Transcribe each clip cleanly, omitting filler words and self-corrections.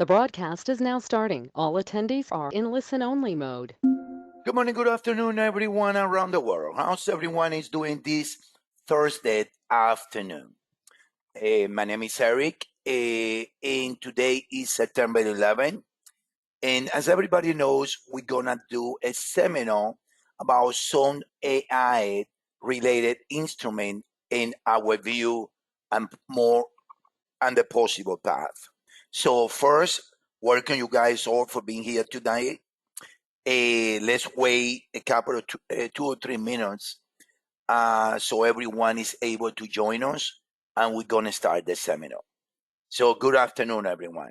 The broadcast is now starting. All attendees are in listen-only mode. Good morning, good afternoon, everyone around the world. How's everyone is doing this Thursday afternoon? My name is Eric, and today is September 11th. And as everybody knows, we're gonna do a seminar about some AI-related instrument in our view and more and the possible path. So first, welcome you guys all for being here tonight. Let's wait a couple of 2 or 3 minutes so everyone is able to join us, and we're going to start the seminar. So good afternoon, everyone.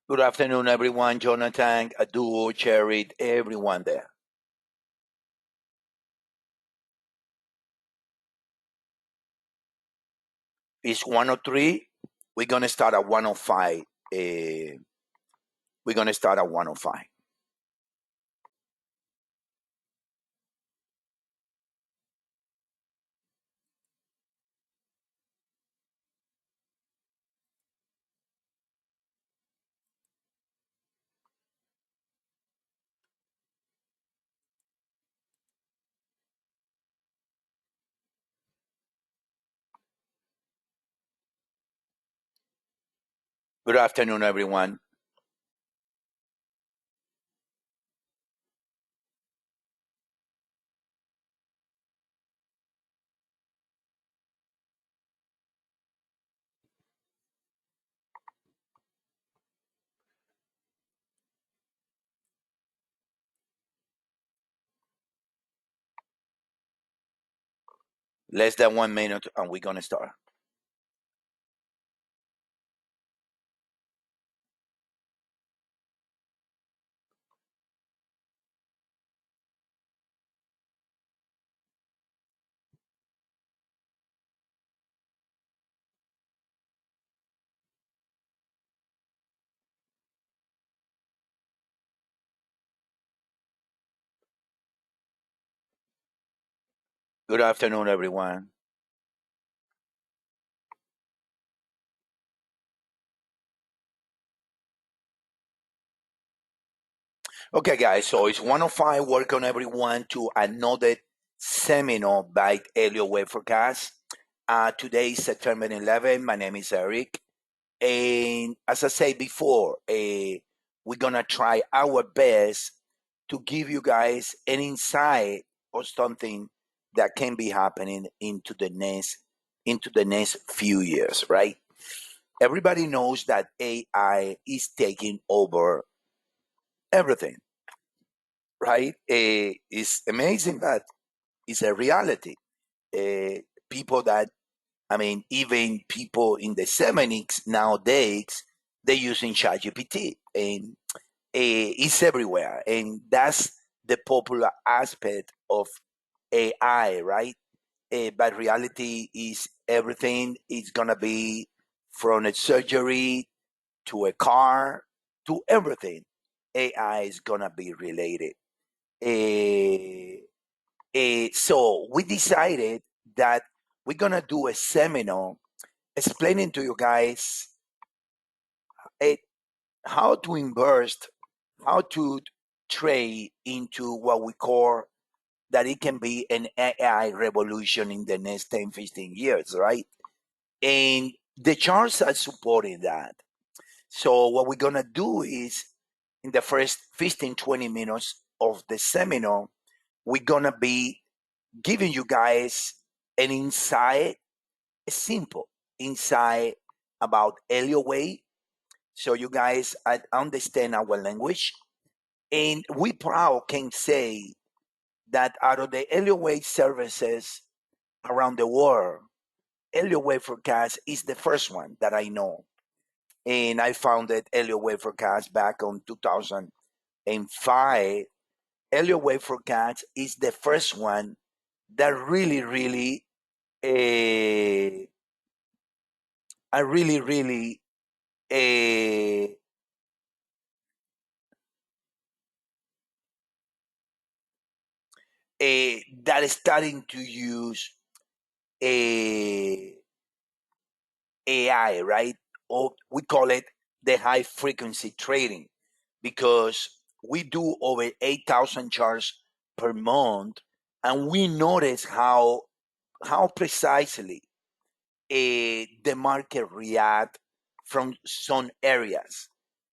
Good afternoon, everyone. Jonathan, Aduo, Cherry, everyone there. It's 103. We're going to start at 105. We're going to start at 105. Good afternoon, everyone. Less than 1 minute, and we're going to start. Good afternoon, everyone. Okay, guys, so it's 105. Welcome everyone to another seminar by Elliott Wave forecast. Today is September 11. My name is Eric. And as I said before, we're going to try our best to give you guys an insight or something that can be happening into the next few years, right? Everybody knows that AI is taking over everything, right? It's amazing that it's a reality. People that, I mean, even people in the 70s nowadays, they're using ChatGPT, and it's everywhere. And that's the popular aspect of AI, right? But reality is everything is going to be from a surgery to a car to everything. AI is going to be related. Eh, so we decided that we're gonna do a seminar explaining to you guys eh, how to invest, how to trade into what we call that it can be an AI revolution in the next 10, 15 years, right? And the charts are supporting that. So what we're gonna do is in the first 15, 20 minutes of the seminar, we're gonna be giving you guys an insight, a simple insight about Elliott Wave, so you guys understand our language. And we proud can say that out of the Elliott Wave services around the world, Elliott Wave Forecast is the first one that I know. And I founded Elliott Wave Forecast back on 2005. Elliott Wave Forecast is the first one that really, uh, I really, uh, that is starting to use AI, right? Or we call it the high frequency trading because we do over 8,000 charts per month, and we notice how precisely the market react from some areas.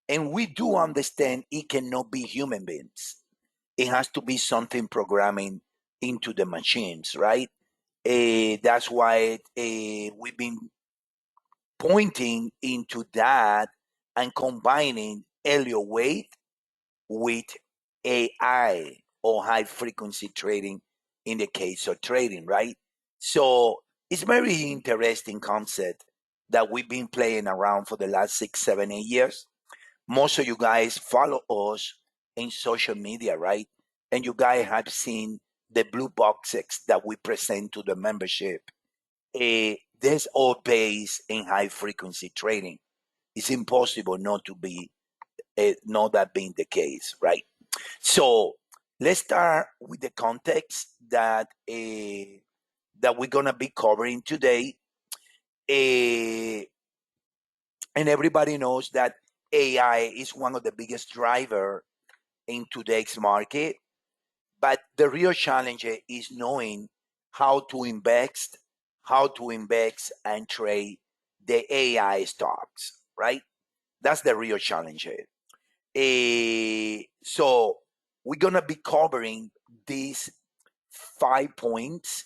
And we do understand it cannot be human beings. It has to be something programming into the machines, right? That's why we've been pointing into that and combining Elliott Wave with AI or high frequency trading in the case of trading, right? So it's very interesting concept that we've been playing around for the last 6, 7, 8 years. Most of you guys follow us in social media, right? And you guys have seen the blue boxes that we present to the membership. That's all based in high frequency trading. It's impossible not to be not that being the case, right? So let's start with the context that we're gonna be covering today. Uh, and everybody knows that AI is one of the biggest driver in today's market. But the real challenge is knowing how to invest and trade the AI stocks, right? That's the real challenge. So we're gonna be covering these 5 points.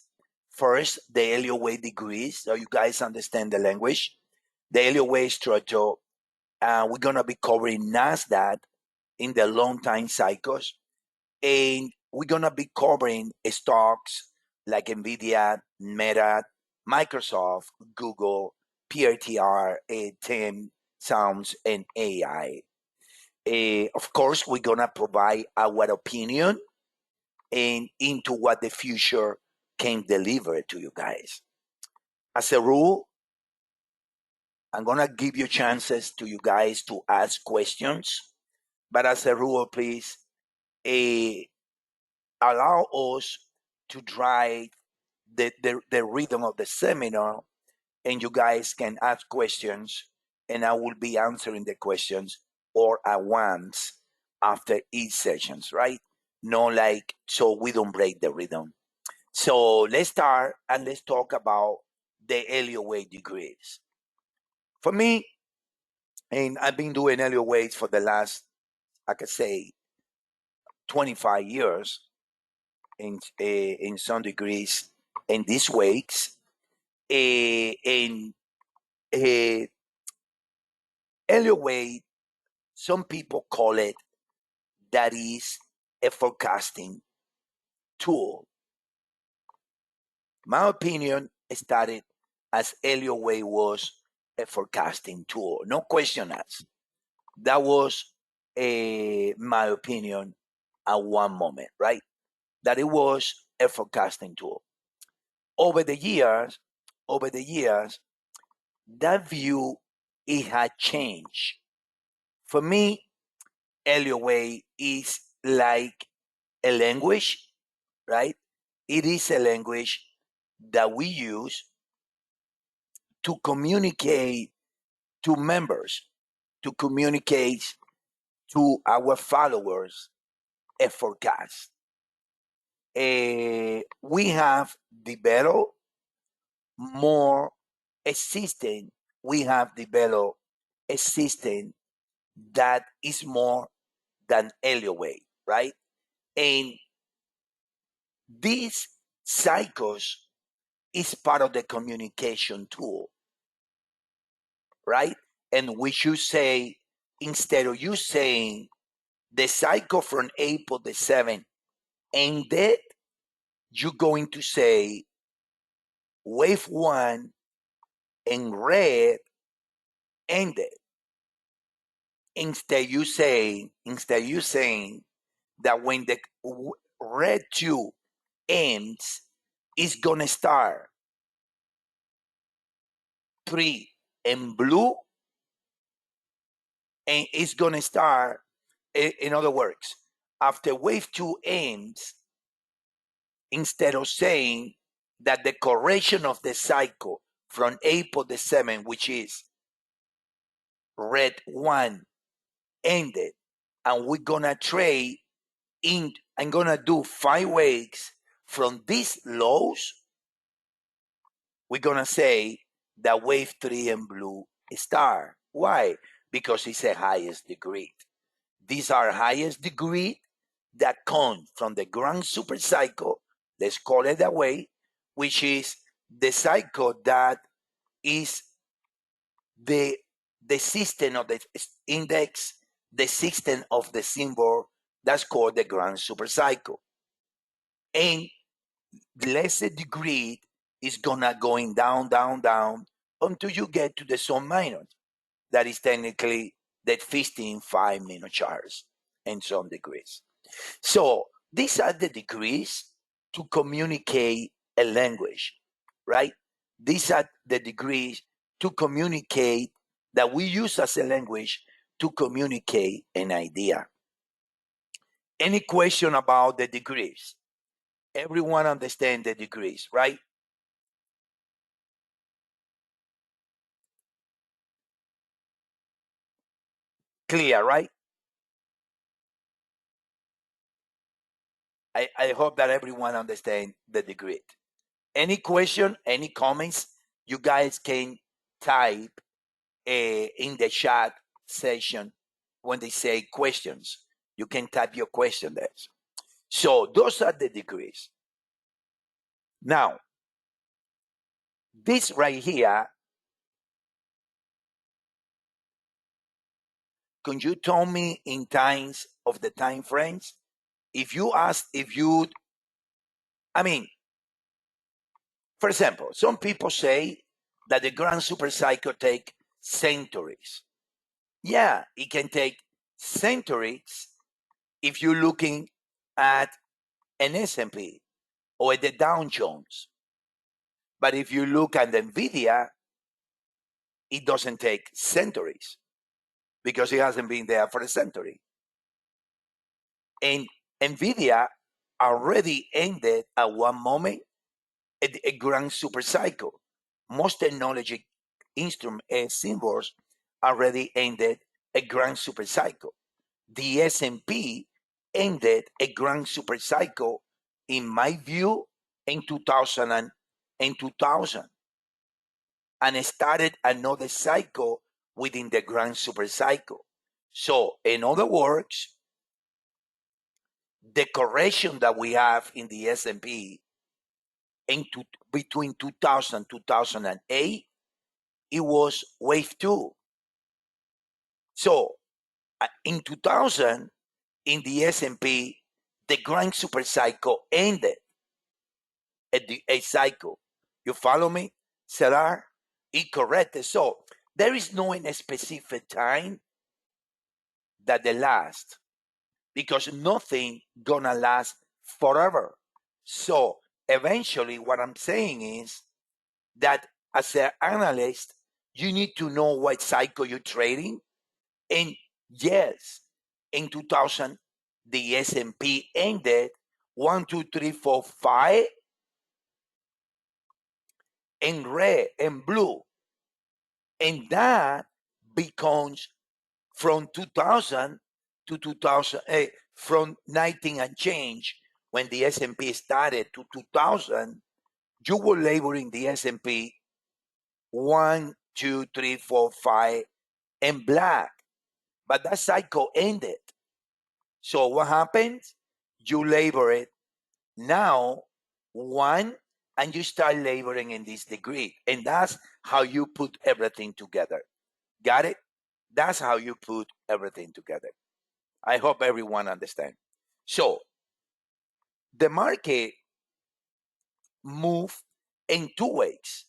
First, the Elliott Wave degrees, so you guys understand the language. The Elliott Wave structure. We're gonna be covering Nasdaq in the long time cycles, and we're gonna be covering stocks like Nvidia, Meta, Microsoft, Google, PRTR, TIM, Sounds, and AI. Of course, we're gonna provide our opinion and into what the future can deliver to you guys. As a rule, I'm gonna give you chances to you guys to ask questions, but as a rule, please uh, allow us to drive the rhythm of the seminar, and you guys can ask questions, and I will be answering the questions all at once after each sessions, right? No, like so we don't break the rhythm. So let's start and let's talk about the Elliott Wave degrees. For me, and I've been doing Elliott Waves for the last, I could say, 25 years in some degrees in these wakes. In Elliott Wave, some people call it that is a forecasting tool. My opinion started as Elliott Wave was a forecasting tool. No question asked. That was my opinion at one moment, right? That it was a forecasting tool. Over the years, over the years, that view it had changed. For me, Elliott Wave is like a language, right? It is a language that we use to communicate to members, to communicate to our followers a forecast. We have developed more a system. We have developed a system that is more than Elliott Wave, right? And these cycles is part of the communication tool, right? And we should say, instead of you saying the cycle from April the 7th ended, you're going to say wave 1 in red ended. Instead you saying that when the red 2 ends, it's gonna start 3 in blue, and it's gonna start. In other words, after wave 2 ends, instead of saying that the correction of the cycle from 8.7, which is red 1, ended, and we're gonna trade in, I'm gonna do 5 waves from these lows, we're gonna say that wave 3 in blue star. Why? Because it's a highest degree. These are highest degree that come from the grand super cycle, let's call it that way, which is the cycle that is the system of the index, the system of the symbol, that's called the grand super cycle. And lesser degree is gonna going down, down, down until you get to the sun minor. That is technically that 15.5 minocharts and some degrees. So these are the degrees to communicate a language, right? These are the degrees to communicate that we use as a language to communicate an idea. Any question about the degrees? Everyone understand the degrees, right? Clear, right? I hope that everyone understand the degree. Any question, any comments, you guys can type in the chat session when they say questions. You can type your question there. So those are the degrees. Now, this right here, can you tell me in times of the time frames? If you ask, I mean, for example, some people say that the grand super cycle take centuries. Yeah, it can take centuries if you're looking at an S&P or at the Dow Jones. But if you look at NVIDIA, it doesn't take centuries because it hasn't been there for a century. And NVIDIA already ended at one moment a grand super cycle. Most technology instrument symbols already ended a grand super cycle. The S&P ended a grand super cycle, in my view, in 2000 and started another cycle within the grand super cycle. So, in other words, the correction that we have in the S&P between 2000 2008, it was wave 2. So, in 2000, in the S&P, the grand super cycle ended a cycle. You follow me, Cesar? It corrected. So there is no in a specific time that they last because nothing gonna last forever. So eventually, what I'm saying is that as an analyst, you need to know what cycle you're trading. And yes, in 2000, the S&P ended 1, 2, 3, 4, 5 in red and blue, and that becomes from 2000 to 2008, from 19 and change when the S&P started to 2000, you were labeling the S&P 1, 2, 3, 4, 5 in black, but that cycle ended. So what happens? You label it now 1, and you start labeling in this degree, and that's how you put everything together. Got it? That's how you put everything together. I hope everyone understands. So the market move in two ways,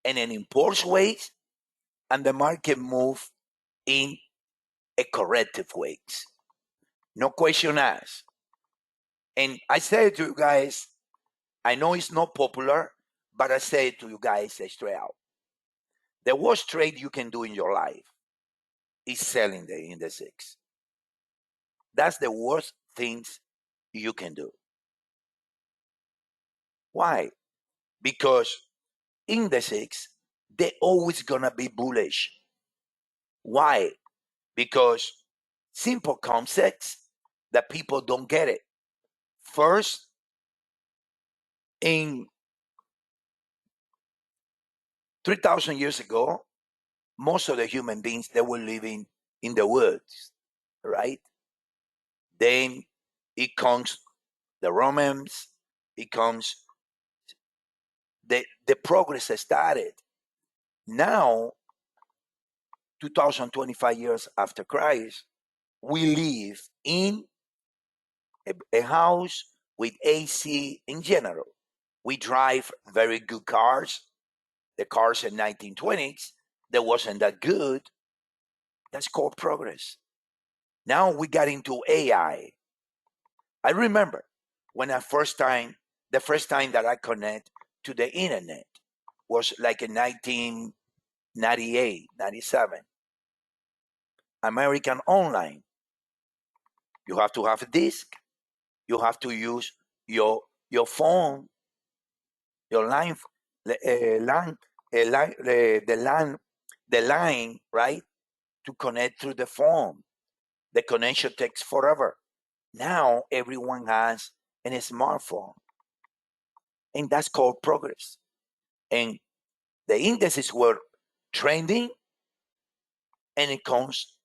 in an impulse way, and the market move in a corrective ways. No question asked. And I say it to you guys, I know it's not popular, but I say it to you guys straight out. The worst trade you can do in your life is selling the indices. That's the worst things you can do. Why? Because indices, they're always gonna be bullish. Why? Because simple concepts that people don't get it. First, in 3,000 years ago, most of the human beings they were living in the woods, right? Then it comes the Romans, it comes the progress that started. Now, 2025 years after Christ, we live in a house with AC in general. We drive very good cars. The cars in 1920s, that wasn't that good. That's called progress. Now we got into AI. I remember when the first time that I connect to the internet was like in 1998, 97. American Online. You have to have a disk. You have to use your phone, your line, line, line the line, right, to connect through the phone. The connection takes forever. Now everyone has a smartphone, and that's called progress. And the indices were trending, and it comes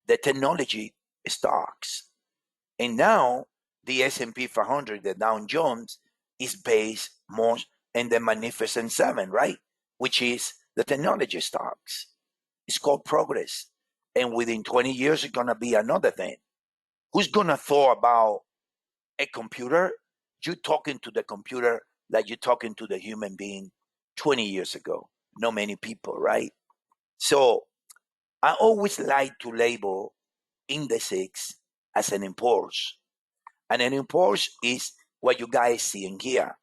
the technology stocks. And now the S&P 500, the Dow Jones, is based more in the Magnificent Seven, right? Which is the technology stocks. It's called progress. And within 20 years, it's going to be another thing. Who's going to thought about a computer? You're talking to the computer like you're talking to the human being 20 years ago. Not many people, right? So I always like to label indices as an impulse. And an impulse is what you guys see in here.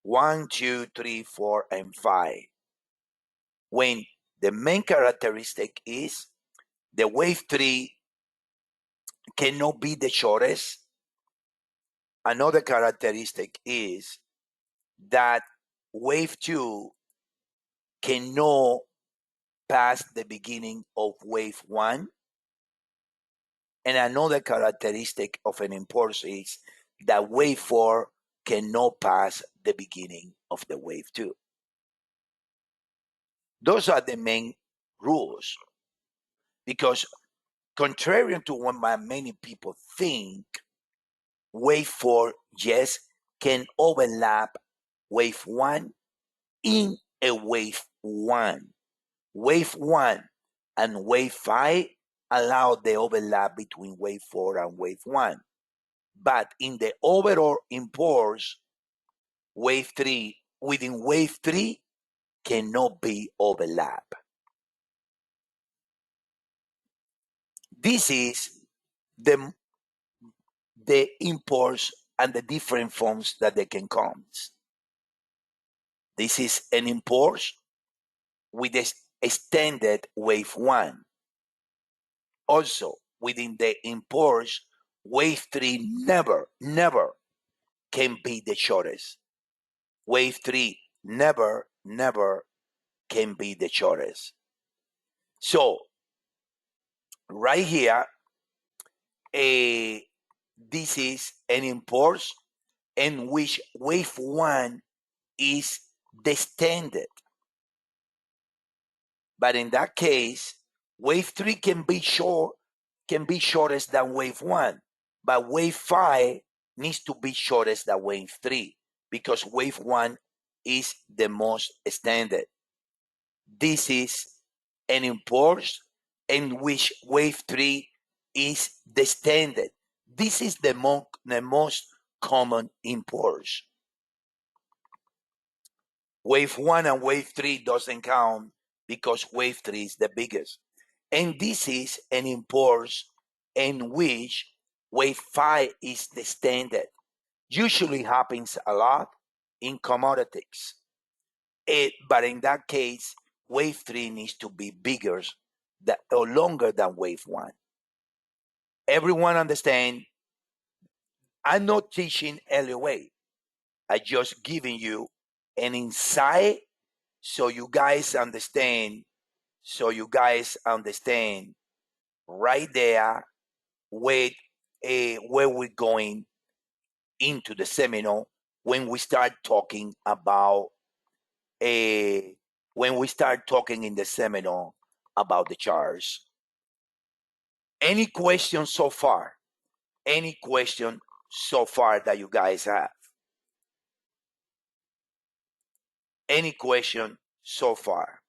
1, 2, 3, 4, and 5. When the main characteristic is the wave 3 cannot be the shortest. Another characteristic is that wave 2 cannot pass the beginning of wave 1. And another characteristic of an impulse is that wave 4 cannot pass the beginning of the wave 2. Those are the main rules. Because contrary to what many people think, wave 4, yes, can overlap wave 1 in a wave 1. Wave 1 and wave 5 allow the overlap between wave 4 and wave 1. But in the overall impulse, wave 3, within wave 3 cannot be overlap. This is the impulse and the different forms that they can come. This is an impulse with a extended wave 1. Also, within the impulse, wave 3 never can be the shortest. Wave 3 never can be the shortest. So, right here, this is an impulse in which wave 1 is the standard. But in that case, wave 3 can be shortest than wave 1, but wave 5 needs to be shortest than wave 3 because wave 1 is the most standard. This is an impulse in which wave 3 is the standard. This is the most common impulse. Wave 1 and wave 3 doesn't count because wave 3 is the biggest. And this is an impulse in which wave 5 is the standard. Usually happens a lot in commodities. But in that case, wave 3 needs to be bigger or longer than wave 1. Everyone understand? I'm not teaching Elliott Wave. I'm just giving you an insight so you guys understand. Right there with where we're going into the seminar when we start talking about when we start talking in the seminar about the charts. Any questions so far? Any question so far that you guys have? Any question so far?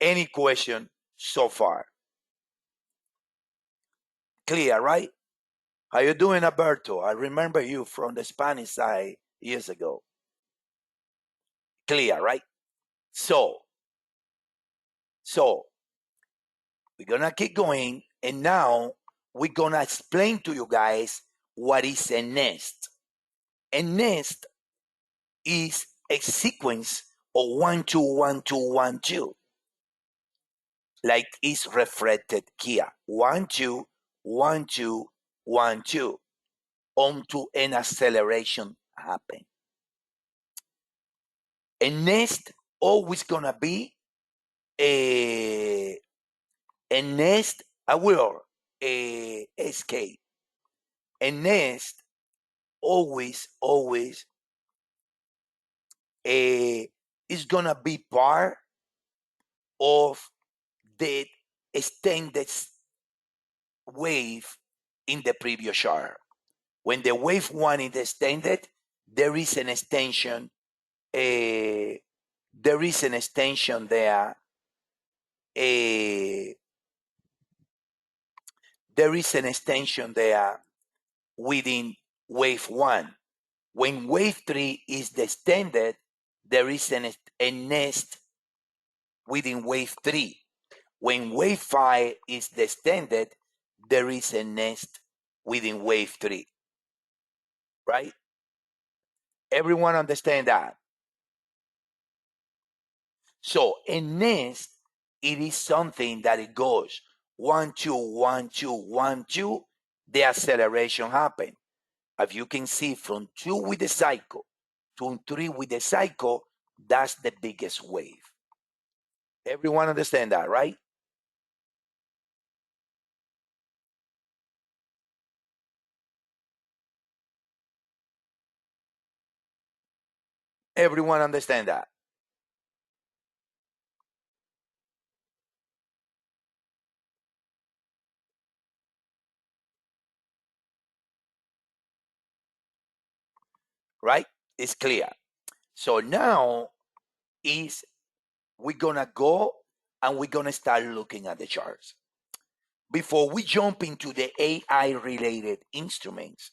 Any question so far? Clear, right? How you doing, Alberto? I remember you from the Spanish side years ago. Clear, right? So we're gonna keep going, and now we're gonna explain to you guys what is a nest. A nest is a sequence of 1 2 1 2 1 2, like it's reflected here. 1 2 1 2 1 2 onto an acceleration happen. A nest always gonna be a nest. I will escape. A nest always is gonna be part of the extended wave in the previous chart. When the wave 1 is extended, there is an extension. There is an extension there. There is an extension there within wave 1. When wave 3 is extended, there is a nest within wave 3. When wave 5 is extended, there is a nest within wave 3. Right? Everyone understand that? So a nest, it is something that it goes 1 2 1 2 1 2. The acceleration happen. As you can see, from 2 with the cycle to 3 with the cycle, that's the biggest wave. Everyone understand that, right? Everyone understand that? Right? It's clear. So now is we're gonna go and we're gonna start looking at the charts. Before we jump into the AI related instruments,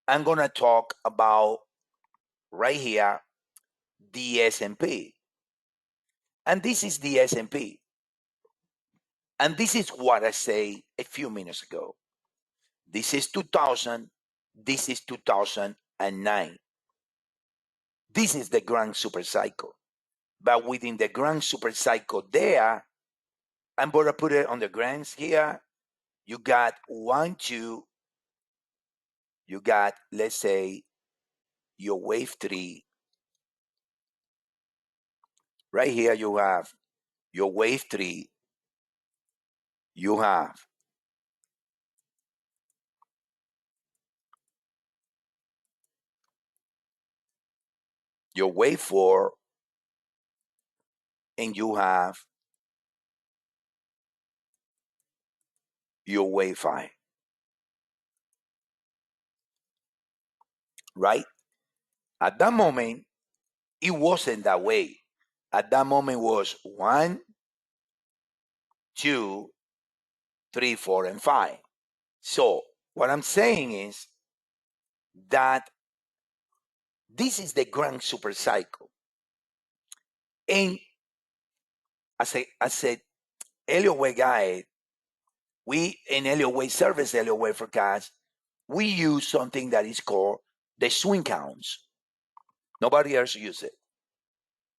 I'm gonna talk about right here the S&P. And this is the S&P. And this is what I said a few minutes ago. This is 2000. This is 2009. This is the grand super cycle. But within the grand super cycle there, I'm going to put it on the grands here. You got 1 2. You got, let's say, your wave 3. Right here you have your wave 3. You have your wave 4, and you have your wave 5. Right? At that moment, it wasn't that way. At that moment was 1 2 3, 4, and 5. So what I'm saying is that this is the grand super cycle. And as a Elliott Wave guide, we in Elliott Wave service, Elliott Wave forecast, we use something that is called the swing counts. Nobody else uses it.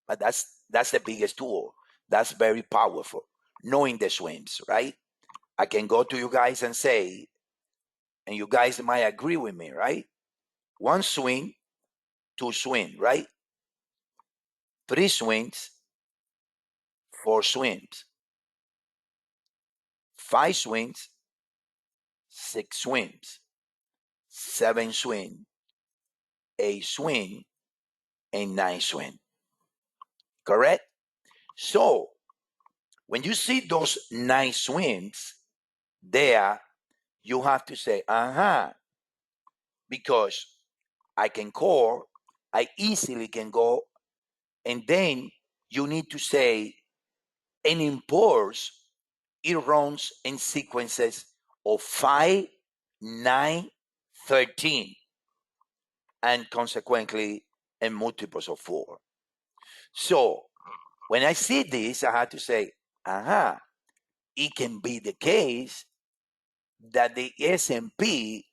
But that's the biggest tool. That's very powerful. Knowing the swings, right? I can go to you guys and say, and you guys might agree with me, right? 1 swing, 2 swing, right? 3 swings, 4 swings. 5 swings, 6 swings. 7 swing, 8 swing, and 9 swing. Correct? So when you see those 9 swings there, you have to say, because I can call, I easily can go, and then you need to say, and impulse, it runs in sequences of 5, 9, 13, and consequently in multiples of 4. So when I see this, I have to say, it can be the case that the S&P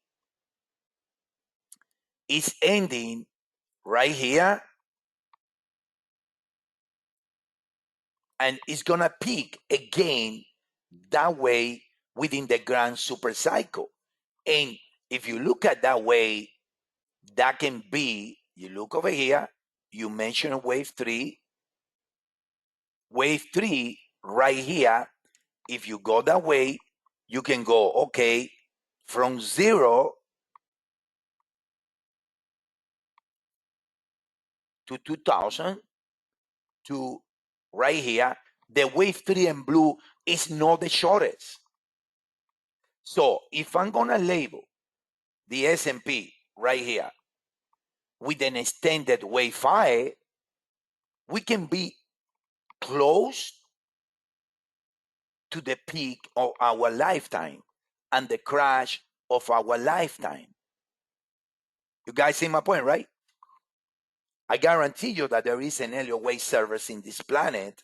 is ending right here and it's going to peak again that way within the grand super cycle. And if you look at that way, that can be, you look over here, you mentioned wave 3. Wave 3 right here, if you go that way, you can go, okay, from 0 to 2000 to right here. The wave 3 in blue is not the shortest. So if I'm going to label the S&P right here with an extended wave 5, we can be close to the peak of our lifetime and the crash of our lifetime. You guys see my point, right? I guarantee you that there is an Elliott Wave service in this planet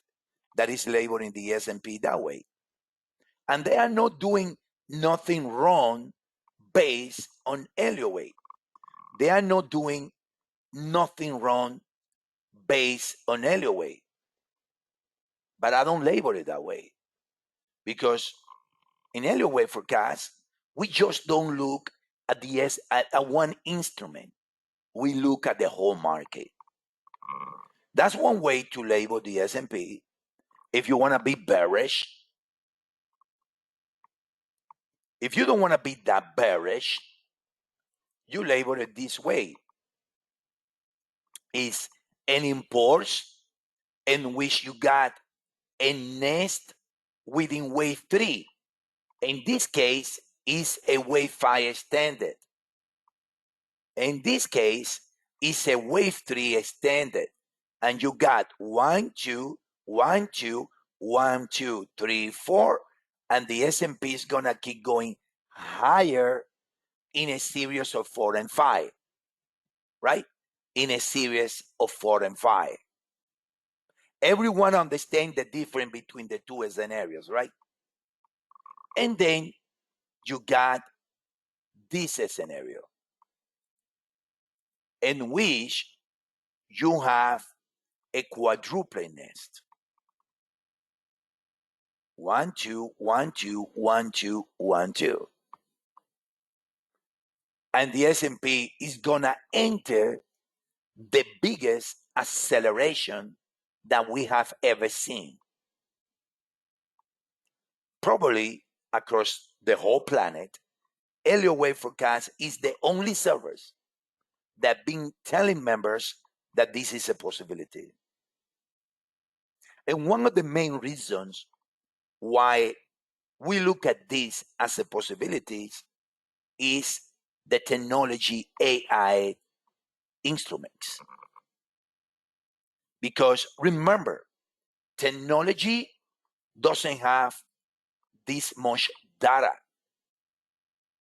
that is labeling the S&P that way. And they are not doing nothing wrong based on Elliott Wave. They are not doing nothing wrong based on Elliott Wave. But I don't label it that way because in Elliott Wave forecast, we just don't look at at one instrument. We look at the whole market. That's one way to label the S&P. If you want to be bearish, if you don't want to be that bearish, you label it this way. It's an impulse in which you got a nest within wave 3. In this case, is a wave 5 extended. In this case, it's a wave 3 extended. And you got 1, 2, 1, 2, 1, 2, 3, 4. And the S&P is going to keep going higher in a series of 4 and 5. Right? In a series of 4 and 5. Everyone understands the difference between the two scenarios, right? And then you got this scenario in which you have a quadruple nest. 1, 2, 1, 2, 1, 2, 1, 2. And the S&P is going to enter the biggest acceleration that we have ever seen. Probably across the whole planet, Elliott Wave Forecast is the only service that been telling members that this is a possibility. And one of the main reasons why we look at this as a possibility is the technology AI instruments. Because remember, technology doesn't have this much data.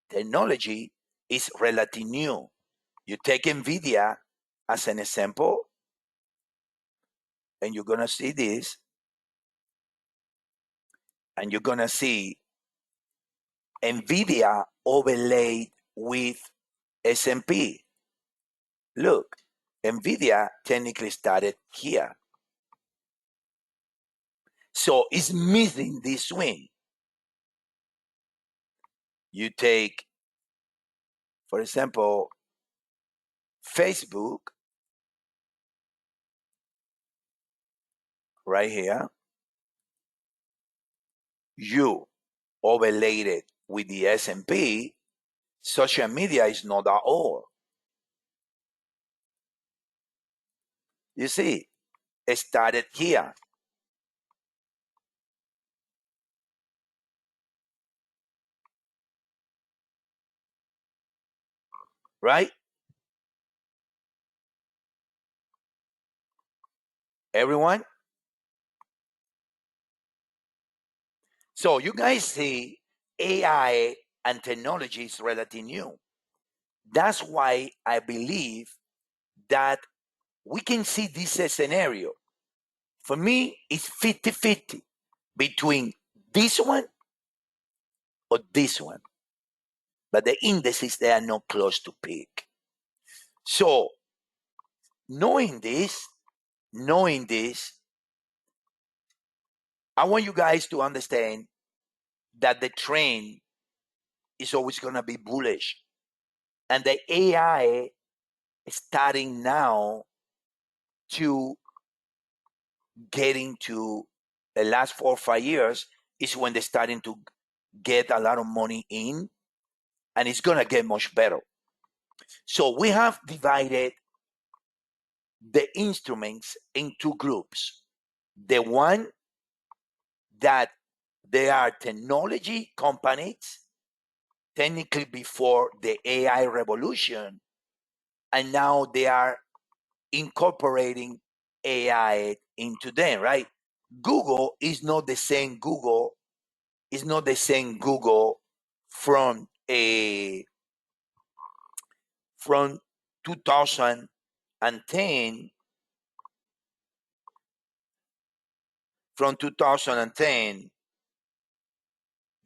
Technology is relatively new. You take NVIDIA as an example, and you're going to see this, and you're going to see NVIDIA overlaid with S&P. Look, NVIDIA technically started here. So it's missing this swing. You take, for example, Facebook right here. You overlaid it with the S&P. Social media is not at all. You see, it started here. Right? Everyone? So you guys see AI and technology is relatively new. That's why I believe that we can see this scenario. For me, it's 50-50 between this one or this one. But the indices, they are not close to peak. So knowing this, I want you guys to understand that the trend is always going to be bullish. And the AI is starting now to get into the last 4 or 5 years is when they're starting to get a lot of money in, and it's going to get much better. So we have divided the instruments into groups. The one that they are technology companies, technically before the AI revolution, and now they are incorporating AI into them, right? Google is not the same Google, is not the same Google from from 2010 from 2010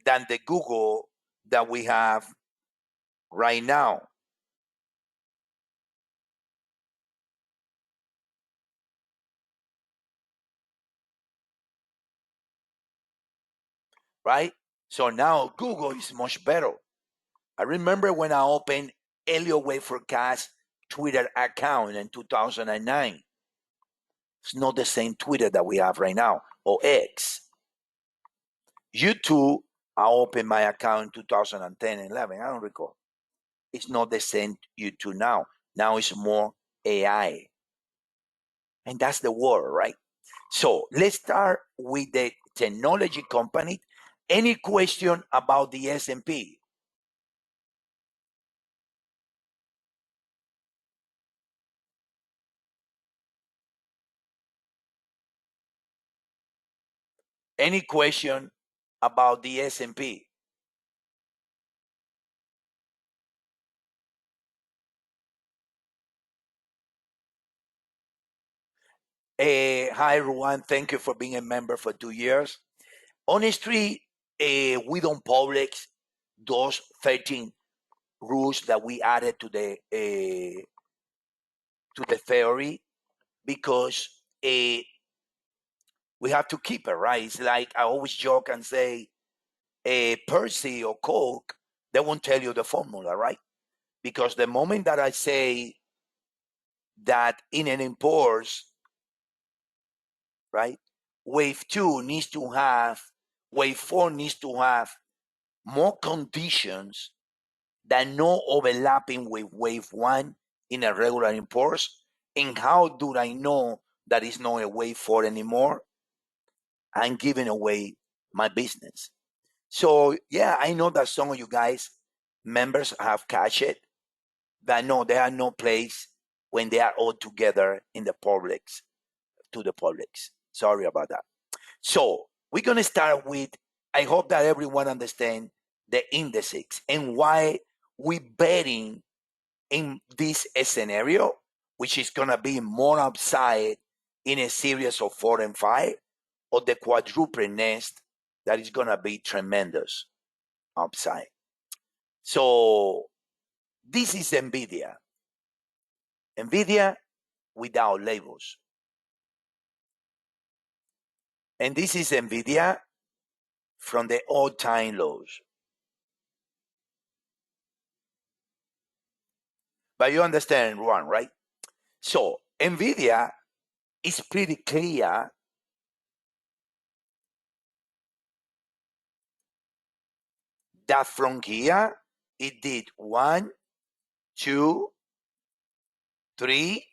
than the Google that we have right now. Right? So now Google is much better. I remember when I opened Elliott Wave Forecast Twitter account in 2009. It's not the same Twitter that we have right now, or X. YouTube, I opened my account in 2010 and 11. I don't recall. It's not the same YouTube now. Now it's more AI. And that's the world, right? So let's start with the technology company. Any question about the S&P? Any question about the S&P? Hi, everyone. Thank you for being a member for 2 years. Honestly, we don't publish those 13 rules that we added to the theory because we have to keep it, right? It's like I always joke and say, Percy or Coke, they won't tell you the formula, right? Because the moment that I say that in an impulse, right, wave 2 needs to have, wave 4 needs to have more conditions than no overlapping with wave 1 in a regular impulse. And how do I know that it's not a wave 4 anymore? I'm giving away my business. So yeah, I know that some of you guys, members, have catch it. That no, there are no place when they are all together in the publics, to the publics. Sorry about that. So we're gonna start with. I hope that everyone understand the indices and why we betting in this scenario, which is going to be more upside in a series of 4 and 5, or the quadruple nest that is going to be tremendous upside. So this is NVIDIA. NVIDIA without labels. And this is NVIDIA from the all-time lows. But you understand one, right? So NVIDIA is pretty clear that from here, it did 1, 2, 3,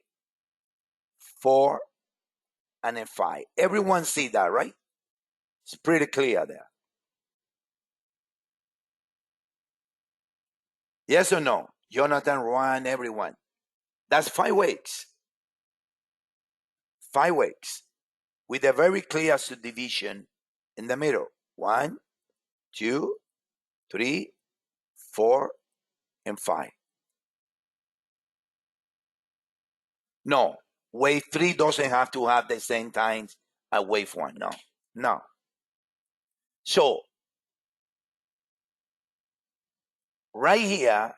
4, and then 5. Everyone see that, right? It's pretty clear there. Yes or no? Jonathan, Juan, everyone. That's 5 weeks. 5 weeks with a very clear subdivision in the middle. 1, 2, 3, 4, and 5. No, wave 3 doesn't have to have the same times as wave 1. No, no. So right here,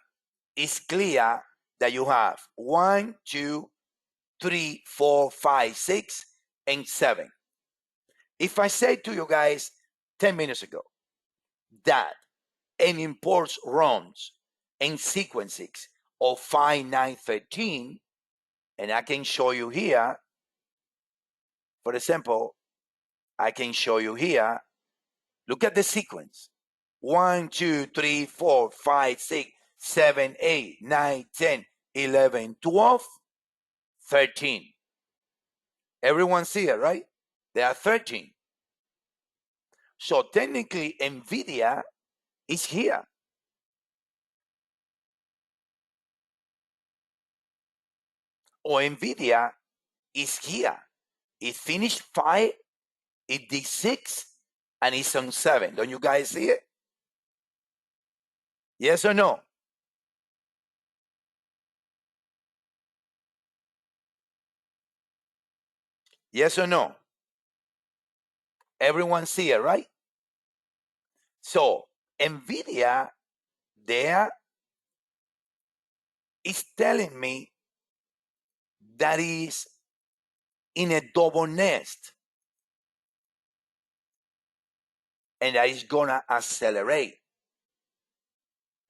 it's clear that you have 1, 2, 3, 4, 5, 6, and 7. If I say to you guys 10 minutes ago that an impulse runs in sequences of 5, 9, 13, and I can show you here, for example, I can show you here, look at the sequence. 1, 2, 3, 4, 5, 6, 7, 8, 9, 10, 11, 12, 13. Everyone see it, right? There are 13. So technically, NVIDIA is here. Or NVIDIA is here. It finished 5, it did 6, and it's on 7. Don't you guys see it? Yes or no? Yes or no? Everyone see it, right? So NVIDIA there is telling me that is in a double nest and that is gonna accelerate,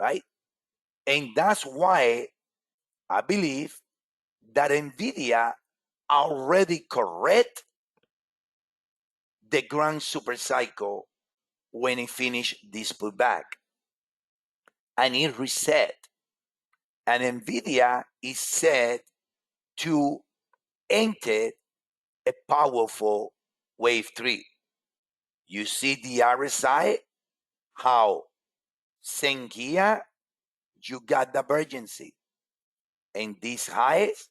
right? And that's why I believe that NVIDIA already correct the grand super cycle when it finished this pullback and it reset. And NVIDIA is set to enter a powerful wave 3. You see the RSI, how same here, you got divergency in these highs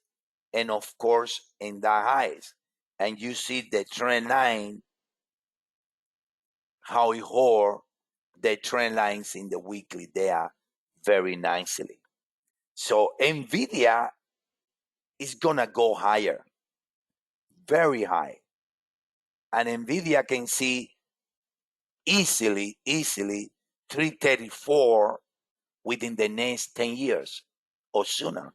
and of course in the highs. And you see the trend line, how it hold the trend lines in the weekly there very nicely. So NVIDIA is gonna go higher, very high. And NVIDIA can see easily 334 within the next 10 years or sooner.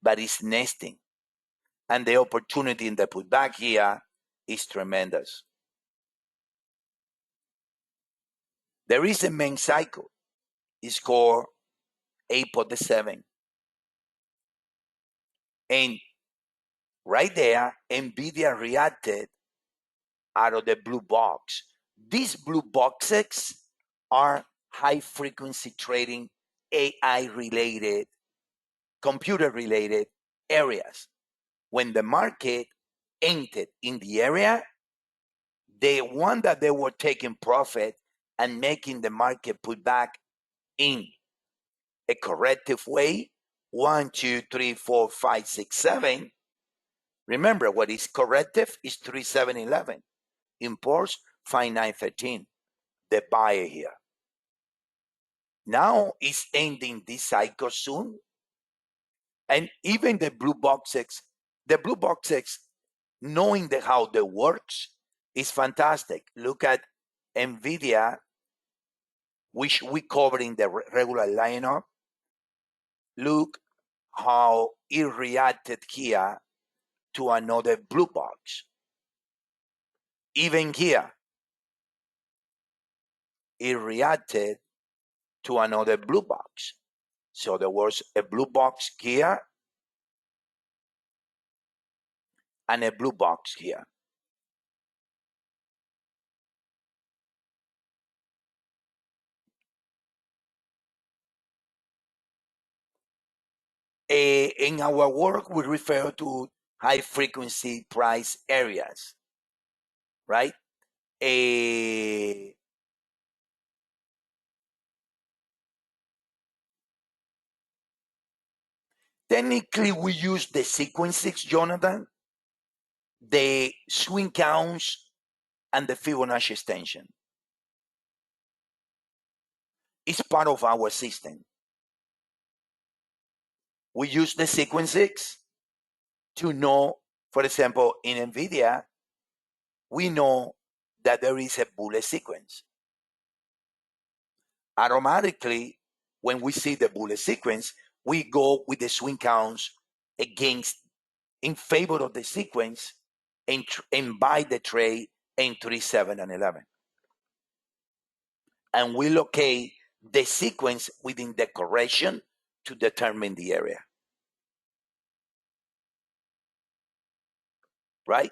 But it's nesting. And the opportunity in the pullback here is tremendous. There is a main cycle. It's called 8.7. And right there, NVIDIA reacted out of the blue box. These blue boxes are high frequency trading, AI related, computer related areas. When the market entered in the area, the one that they were taking profit and making the market put back in a corrective way, 1, 2, 3, 4, 5, 6, 7. Remember, what is corrective is 3, 7, 11. Impulse 5, 9, 13. The buyer here. Now it's ending this cycle soon. And even the blue boxes, knowing how they works is fantastic. Look at NVIDIA, which we covered in the regular lineup. Look how it reacted here to another blue box. Even here, it reacted to another blue box. So there was a blue box here and a blue box here. In our work, we refer to high frequency price areas, right? Technically, we use the sequences, Jonathan, the swing counts, and the Fibonacci extension. It's part of our system. We use the sequences to know, for example, in NVIDIA, we know that there is a bullet sequence. Automatically, when we see the bullet sequence, we go with the swing counts in favor of the sequence and buy the trade in 3, 7, and 11. And we locate the sequence within the correction to determine the area. Right?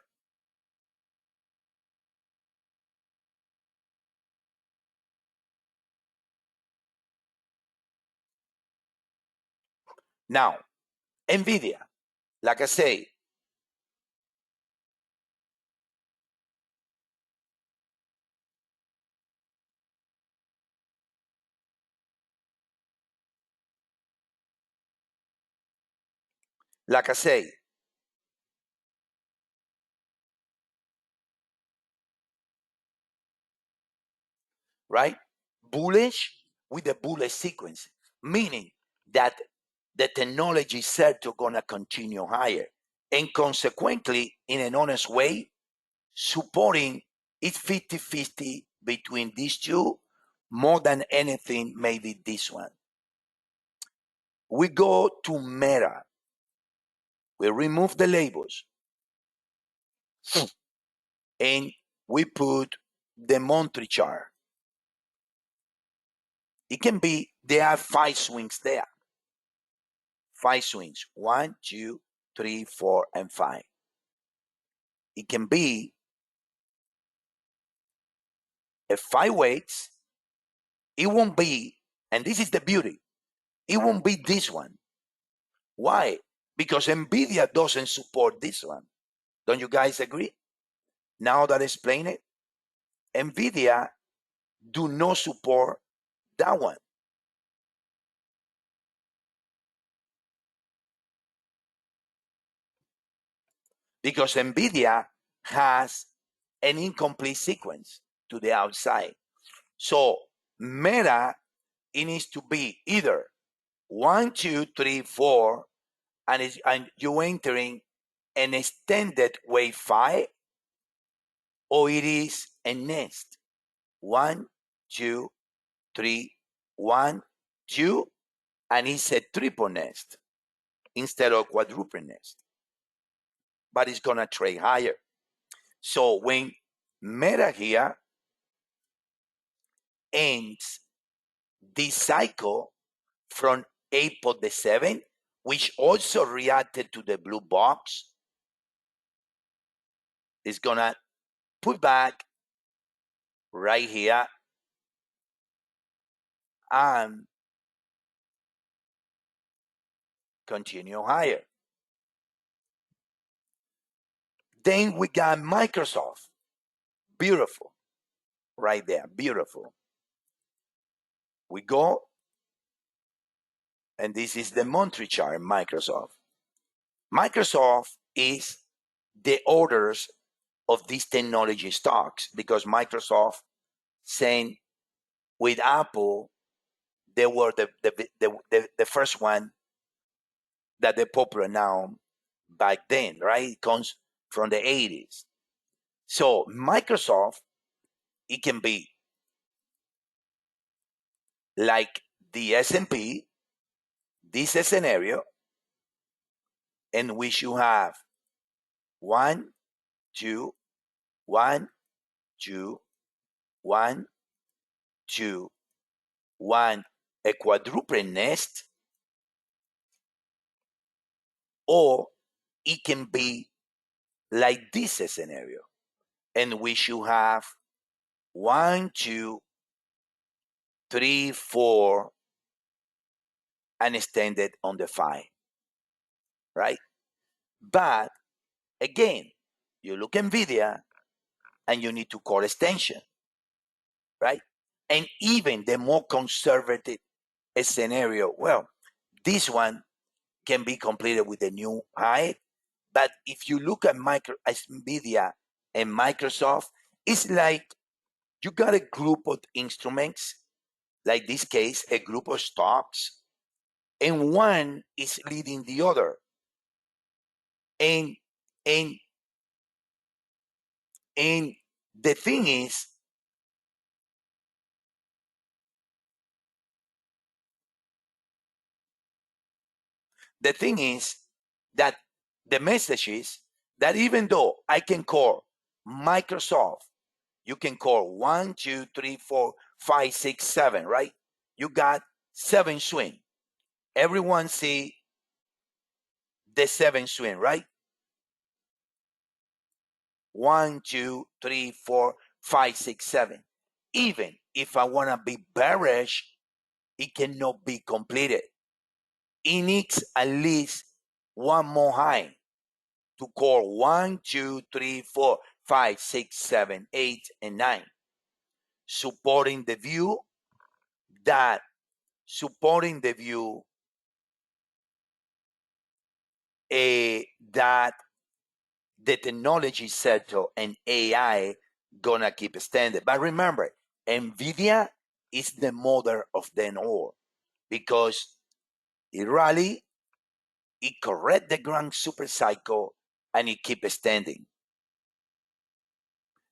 Now, NVIDIA, like I say, right? Bullish with the bullish sequence, meaning that the technology is said to gonna continue higher. And consequently, in an honest way, supporting it's 50-50 between these two, more than anything, maybe this one. We go to Meta. We remove the labels and we put the monthly chart. It can be, there are 5 swings there. 5 swings, 1, 2, 3, 4, and 5. It can be a 5 weights. It won't be, and this is the beauty, it won't be this one. Why? Because NVIDIA doesn't support this one. Don't you guys agree? Now that I explain it, NVIDIA do not support that one. Because NVIDIA has an incomplete sequence to the outside. So Meta, it needs to be either 1, 2, 3, 4, and you entering an extended wave 5, or it is a nest. 1, 2, 3, 1, 2, and it's a triple nest instead of quadruple nest. But it's gonna trade higher. So when Meta here ends this cycle from April the 7th, which also reacted to the blue box, is gonna put back right here and continue higher. Then we got Microsoft. Beautiful. Right there. Beautiful. We go, and this is the monthly chart, Microsoft. Microsoft is the orders of these technology stocks because Microsoft sent with Apple they were the first one that they're popular now back then, right? It comes from the 80s. So Microsoft, it can be like the S&P, this scenario, in which you have one, two, one, two, one, two, one, a quadruple nest, or it can be like this scenario, in which you have one, two, three, four, and extended on the five, right? But again, you look NVIDIA and you need to call extension, right? And even the more conservative scenario, well, this one can be completed with a new high. But if you look at NVIDIA and Microsoft, it's like you got a group of instruments, like this case, a group of stocks, and one is leading the other. And and and the thing is, that the message is that even though I can call Microsoft, you can call 1, 2, 3, 4, 5, 6, 7, right? You got 7 swing. Everyone see the 7 swing, right? 1, 2, 3, 4, 5, 6, 7. Even if I want to be bearish, it cannot be completed. It needs at least one more high to call 1, 2, 3, 4, 5, 6, 7, 8, and 9, supporting the view that that the technology sector and AI gonna keep standing. But remember, NVIDIA is the mother of them all because it rally, it correct the grand super cycle, and it keep standing.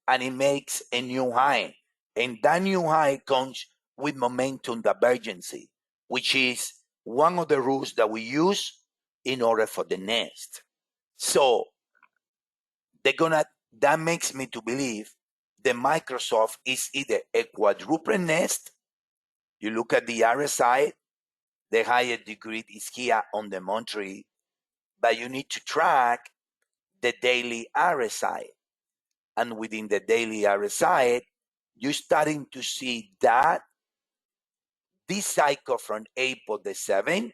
And it makes a new high. And that new high comes with momentum divergency, which is one of the rules that we use in order for the nest. So that makes me to believe that Microsoft is either a quadruple nest. You look at the RSI, the higher degree is here on the monthly, but you need to track the daily RSI. And within the daily RSI, you're starting to see that this cycle from April the 7th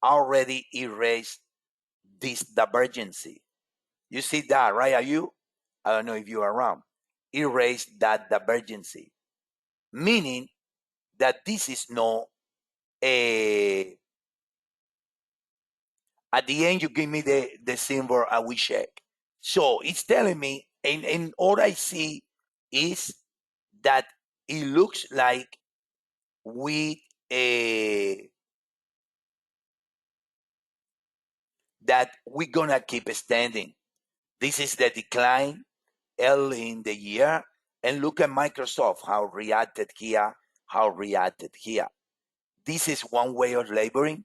already erased this divergency. You see that, right? I don't know if you are around. Erased that divergency, meaning that this is no a. At the end, you give me the symbol, I will check. So it's telling me, and all I see is that it looks like with a that we're gonna keep standing. This is the decline early in the year, and look at Microsoft how reacted here, how reacted here. This is one way of laboring.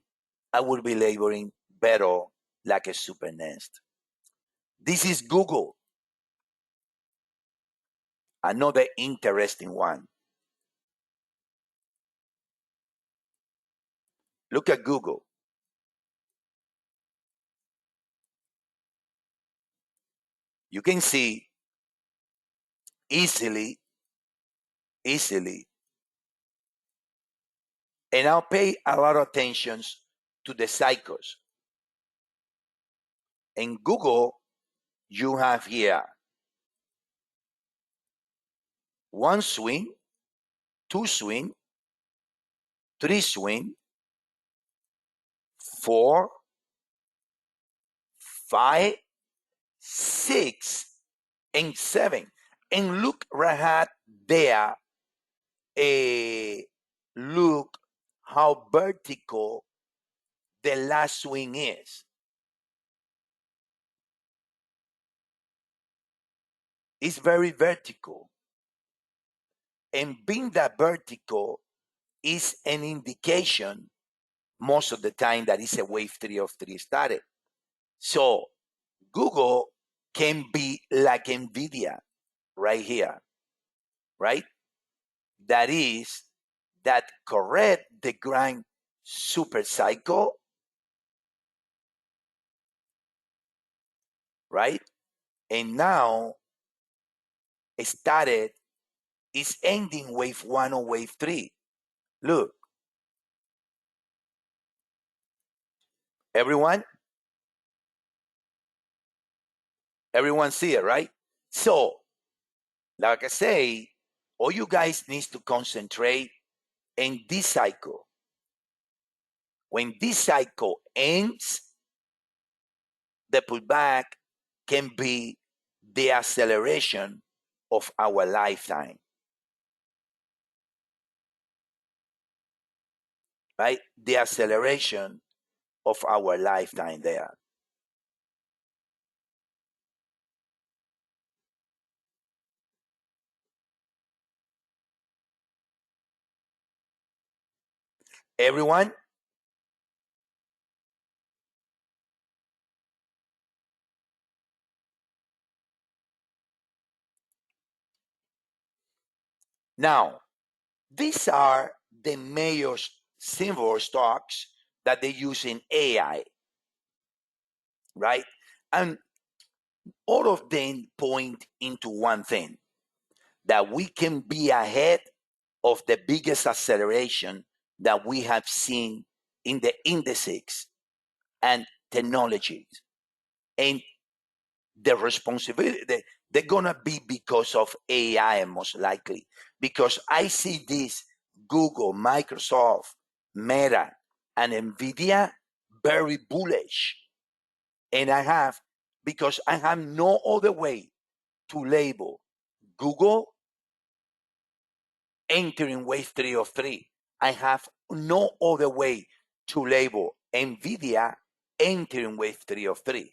I will be laboring better like a super nest. This is Google, another interesting one. Look at Google. You can see easily, and I'll pay a lot of attention to the cycles. In Google, you have here one swing, two swing, three swing, 4, 5, 6, and 7. And look right at there. look how vertical the last swing is. It's very vertical. And being that vertical is an indication most of the time that it's a wave 3 of 3 started. So Google can be like NVIDIA right here, right? That is, that correct the grind super cycle, right? And now it started, it's ending wave 1 or wave 3. Look, everyone see it, right? So, like I say, all you guys need to concentrate in this cycle. When this cycle ends, the pullback can be the acceleration of our lifetime, right? The acceleration of our lifetime there. Everyone, now, these are the major symbol stocks that they use in AI, right? And all of them point into one thing, that we can be ahead of the biggest acceleration that we have seen in the indices and technologies. And the responsibility, they're going to be because of AI, most likely. Because I see this Google, Microsoft, Meta, and NVIDIA very bullish. And because I have no other way to label Google entering wave 3 of 3. I have no other way to label NVIDIA entering wave 3 of 3.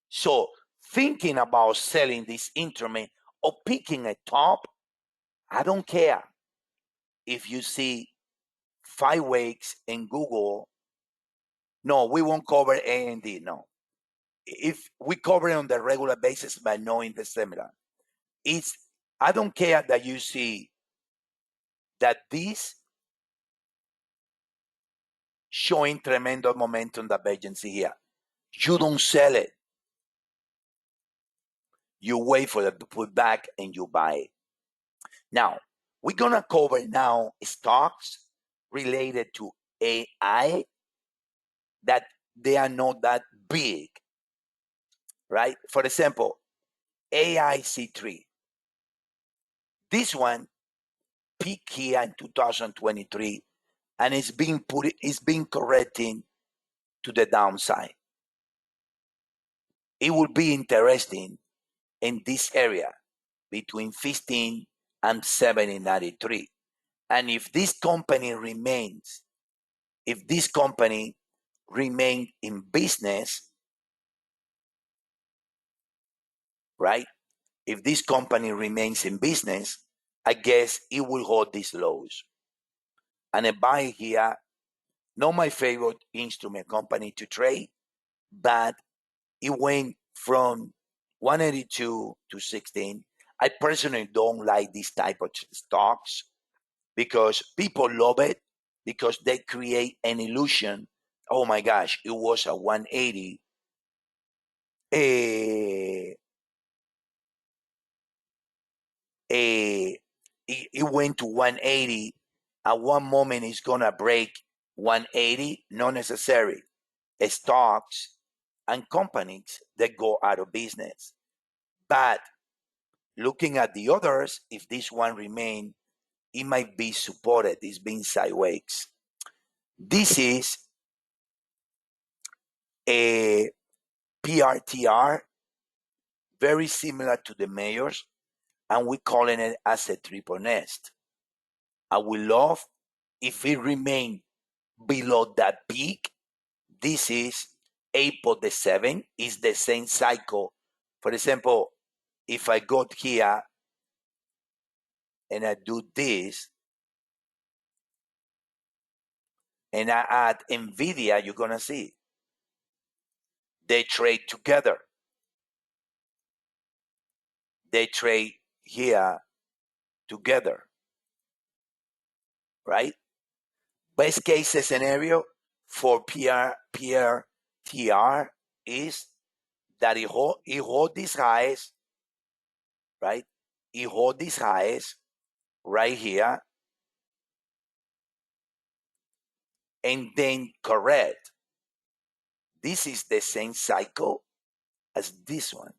So thinking about selling this instrument or picking a top, I don't care if you see 5 weeks in Google. No, we won't cover A&D. No. If we cover it on the regular basis by knowing the similar, I don't care that you see that this showing tremendous momentum divergence here. You don't sell it. You wait for the pullback and you buy it. Now, we're going to cover now stocks related to AI that they are not that big, right? For example, AIC3. This one peaked here in 2023 and it's being correcting to the downside. It will be interesting in this area between 15 and 1793. And if this company remains in business, right? If this company remains in business, I guess it will hold these lows. And a buy here, not my favorite instrument company to trade, but it went from 182 to 16. I personally don't like this type of stocks because people love it because they create an illusion. Oh my gosh, it was a 180. It went to 180. At one moment, it's going to break 180. Not necessary. Stocks and companies that go out of business. But looking at the others, if this one remain, it might be supported. It's being sideways. This is a PRTR, very similar to the mayors, and we're calling it as a triple nest. I would love if it remain below that peak, this is April the 7th, is the same cycle. For example, if I go here and I do this and I add NVIDIA, you're going to see they trade together. They trade here together, right? Best case scenario for PRTR is that it hold these highs, right? It hold these highs right here and then correct. This is the same cycle as this one.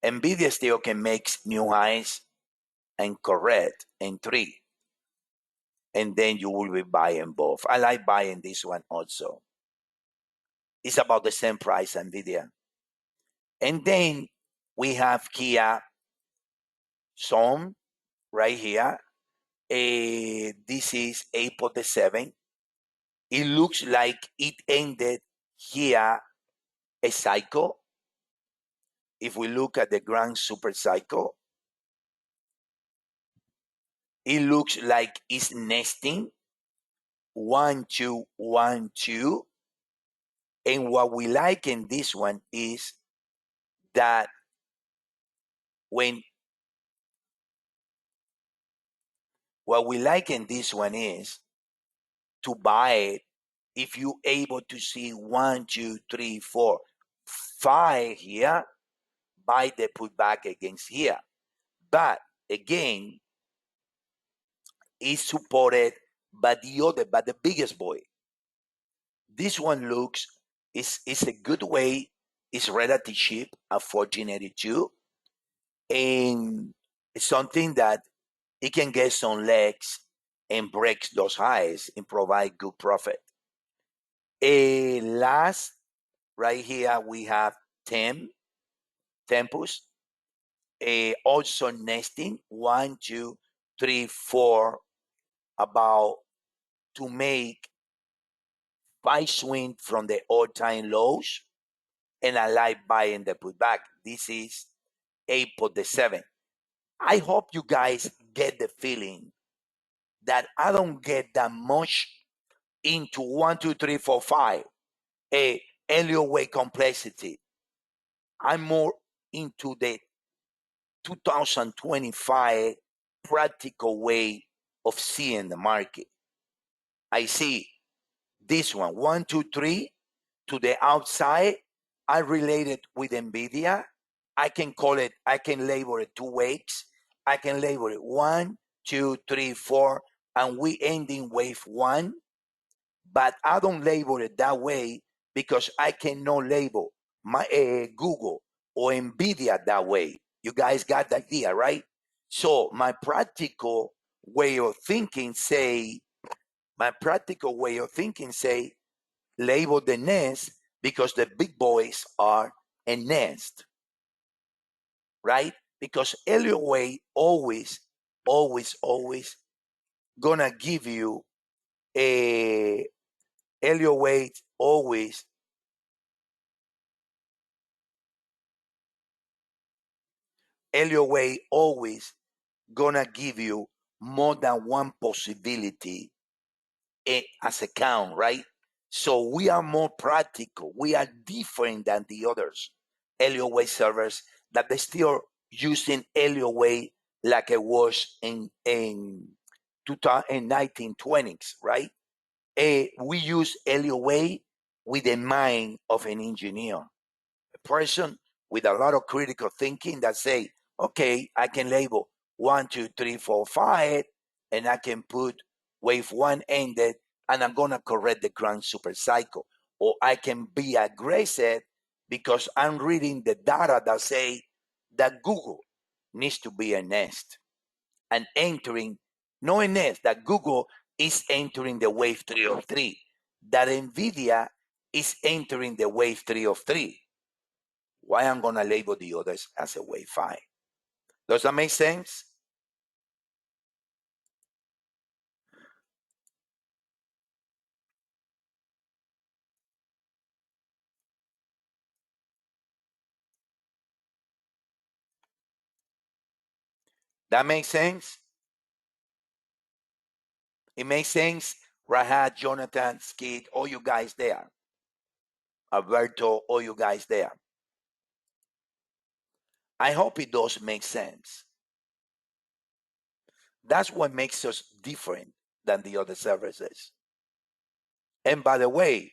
NVIDIA still can make new highs and correct in 3. And then you will be buying both. I like buying this one also. It's about the same price, NVIDIA. And then we have Kia Som right here. This is April the 7th. It looks like it ended here a cycle. If we look at the grand super cycle, it looks like it's nesting 1, 2, 1, 2. And what we like in this one is that when what we like in this one is to buy it if you're able to see 1, 2, 3, 4, 5 here, buy the putback against here. But again, it's supported by the biggest boy. This one looks is a good way. It's relatively cheap at 1482, and it's something that it can get some legs and breaks those highs and provide good profit. Last, right here we have Tempus, also nesting 1, 2, 3, 4, about to make 5 swing from the all-time lows, and I like buying the putback. This is April the 7th. I hope you guys get the feeling that I don't get that much into 1, 2, 3, 4, 5, a Elliott Wave complexity. I'm more into the 2025 practical way of seeing the market. I see this one, 1, 2, 3 to the outside. I relate it with NVIDIA. I can label it 2 waves. I can label it 1, 2, 3, 4, and we ending wave 1. But I don't label it that way because I cannot label my Google or NVIDIA that way. You guys got the idea, right? So my practical way of thinking say, label the nest because the big boys are a nest, right? Because Elliott Wave always gonna give you a Elliott Wave always gonna give you more than one possibility as a count, right? So we are more practical. We are different than the others Elliott Wave servers that they still using Elliott Wave like it was in 1920s, right? We use Elliott Wave with the mind of an engineer, a person with a lot of critical thinking that say, okay, I can label 1, 2, 3, 4, 5, and I can put wave 1 ended, and I'm gonna correct the grand super cycle. Or I can be aggressive because I'm reading the data that say that Google needs to be a nest and entering, no a nest, that Google is entering the wave 3 of 3, that NVIDIA is entering the wave 3 of 3. Why I'm gonna label the others as a wave 5? Does that make sense? That makes sense? It makes sense? Rahat, Jonathan, Skid, all you guys there. Alberto, all you guys there. I hope it does make sense. That's what makes us different than the other services. And by the way,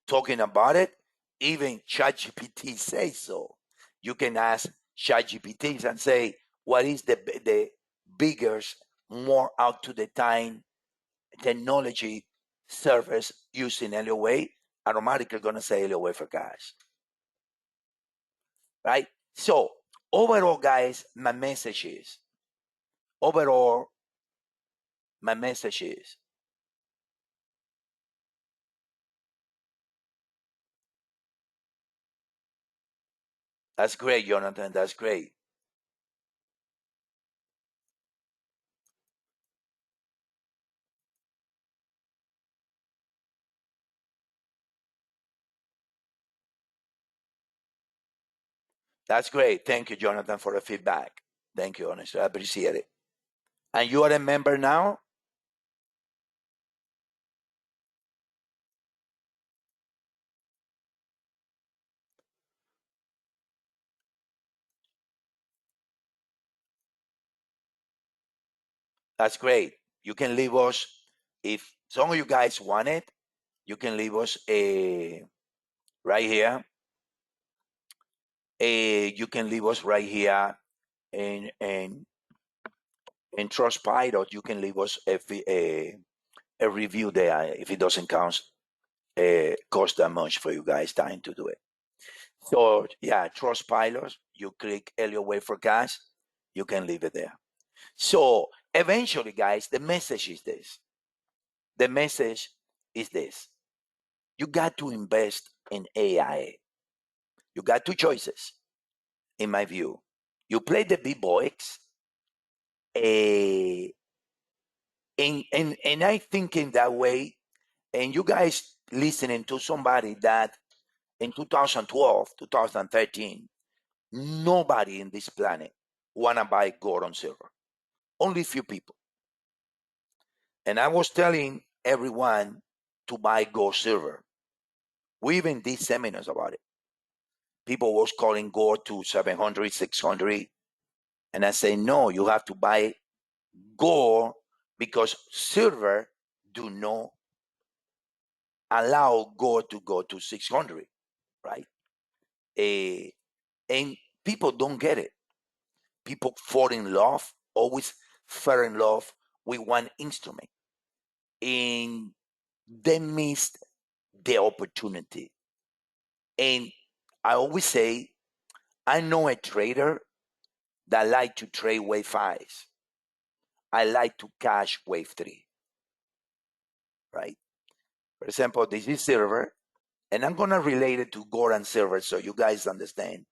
talking about it, even ChatGPT says so. You can ask ChatGPT and say, what is the biggest, more out to the time technology service using Elliott Wave? Automatically going to say Elliott Wave for guys. Right? So, overall, guys, my message is, overall, my message is, that's great, Jonathan. That's great. That's great. Thank you, Jonathan, for the feedback. Thank you, honestly. I appreciate it. And you are a member now? That's great. You can leave us, if some of you guys want it, you can leave us right here. You can leave us right here in Trustpilot. You can leave us a review there if it doesn't cost that much for you guys time to do it. So yeah, Trustpilot. You click Elliott Wave for Cash. You can leave it there. So eventually, guys, the message is this. The message is this. You got to invest in AI. You got two choices, in my view. You play the big boys, eh, and I think in that way, and you guys listening to somebody that in 2012, 2013, nobody in this planet wanna buy gold on silver. Only few people. And I was telling everyone to buy gold silver. We even did seminars about it. People was calling gold to 700, 600. And I say, no, you have to buy gold because silver do not allow gold to go to 600, right? Eh, and people don't get it. People fall in love, always fall in love with one instrument. And they missed the opportunity. And I always say, I know a trader that like to trade wave fives. I like to cash wave three, right? For example, this is silver, and I'm gonna relate it to gold and silver so you guys understand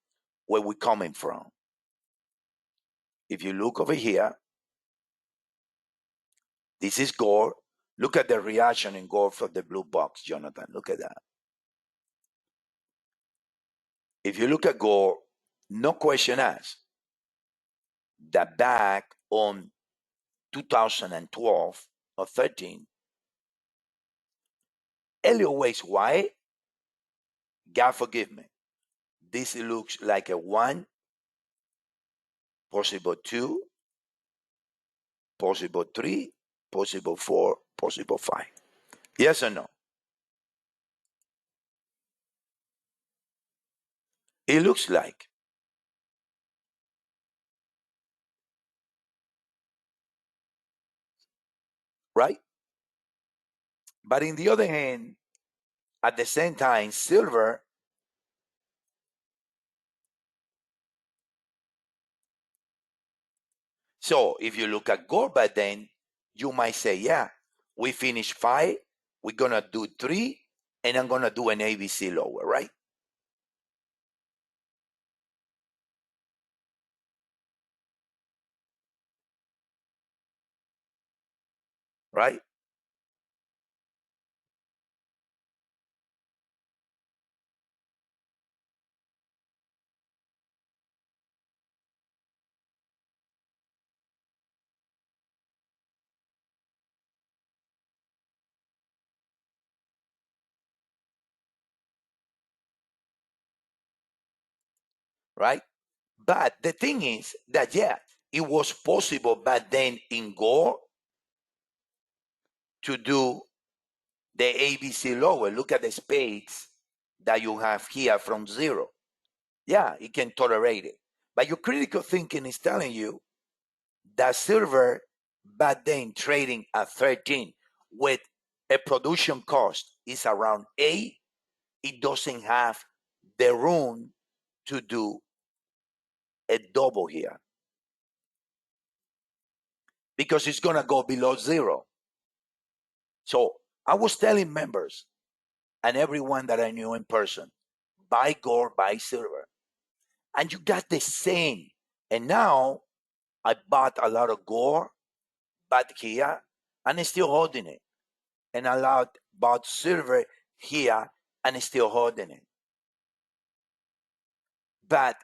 where we're coming from. If you look over here, this is gold. Look at the reaction in gold from the blue box, Jonathan. Look at that. If you look at gold, no question asked, that back on 2012 or 13, Elliott Wave's white, God forgive me. This looks like a one, possible two, possible three, possible four, possible five. Yes or no? It looks like, right? But in the other hand, at the same time, silver, so if you look at gold by then, you might say, yeah, we finished five, we're gonna do three, and I'm gonna do an ABC lower, right? Right? right? But the thing is that, yeah, it was possible back then in Go to do the ABC lower. Look at the spades that you have here from zero. Yeah, it can tolerate it. But your critical thinking is telling you that silver back then trading at 13 with a production cost is around 8, it doesn't have the room to do a double here because it's going to go below zero. So I was telling members and everyone that I knew in person, buy gold, buy silver. And you got the same. And now I bought a lot of gold, but here, and I'm still holding it. And I bought silver here, and I'm still holding it. But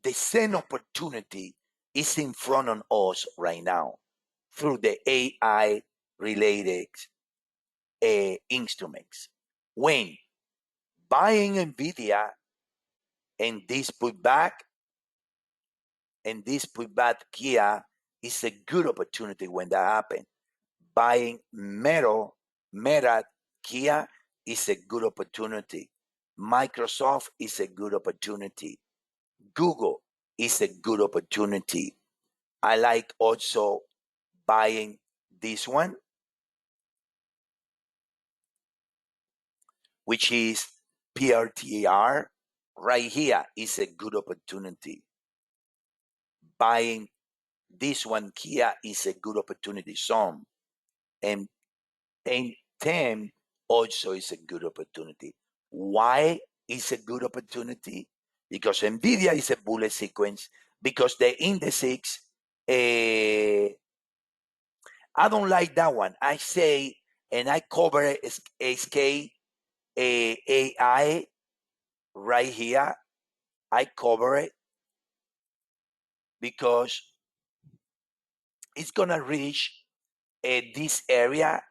the same opportunity is in front of us right now through the AI related instruments. When buying NVIDIA and this putback here is a good opportunity when that happens. Buying Meta here is a good opportunity. Microsoft is a good opportunity. Google is a good opportunity. I like also buying this one, which is PRTR. Right here is a good opportunity. Buying this one here is a good opportunity. Some and 10 also is a good opportunity. Why is a good opportunity? Because NVIDIA is a bullet sequence, because the indices, I don't like that one. I say, and I cover SK AI right here. I cover it because it's going to reach this area,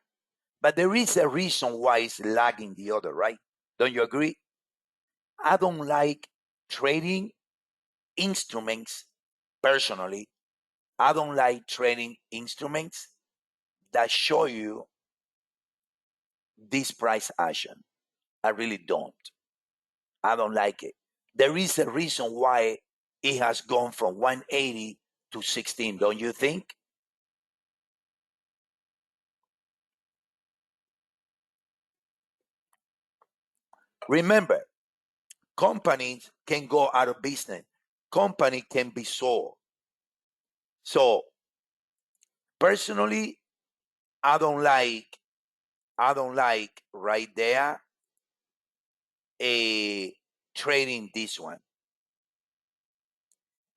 but there is a reason why it's lagging the other, right? Don't you agree? I don't like trading instruments personally. I don't like trading instruments that show you this price action. I really don't. I don't like it. There is a reason why it has gone from 180 to 16, don't you think? Remember, companies can go out of business. Company can be sold. So personally, I don't like right there a trading this one.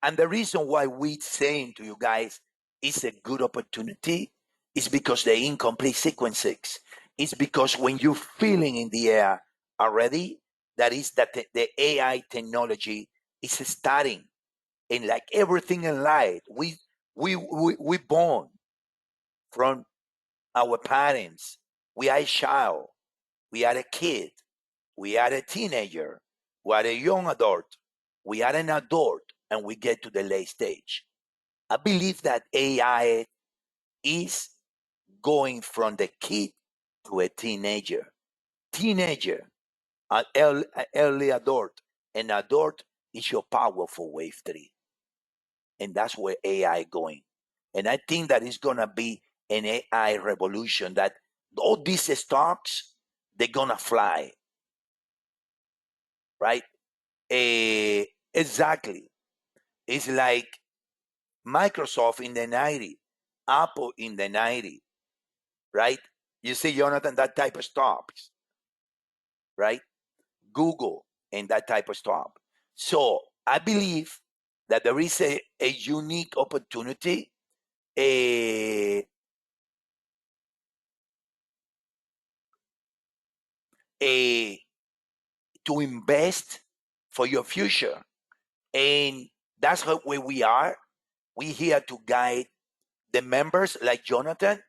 And the reason why we saying to you guys it's a good opportunity is because the incomplete sequences. It's because when you're feeling in the air already, that is that the AI technology is starting. And like everything in life, we born from our parents. We are a child. We are a kid. We are a teenager. We are a young adult. We are an adult, and we get to the late stage. I believe that AI is going from the kid to a teenager. Teenager, early adult, and adult is your powerful wave 3. And that's where AI going. And I think that it's going to be an AI revolution that all these stocks, they're going to fly, right? Exactly. It's like Microsoft in the 90s, Apple in the 90s, right? You see, Jonathan, that type of stocks, right? Google and that type of stuff. So I believe that there is a unique opportunity a to invest for your future. And that's how where we are. We here to guide the members like Jonathan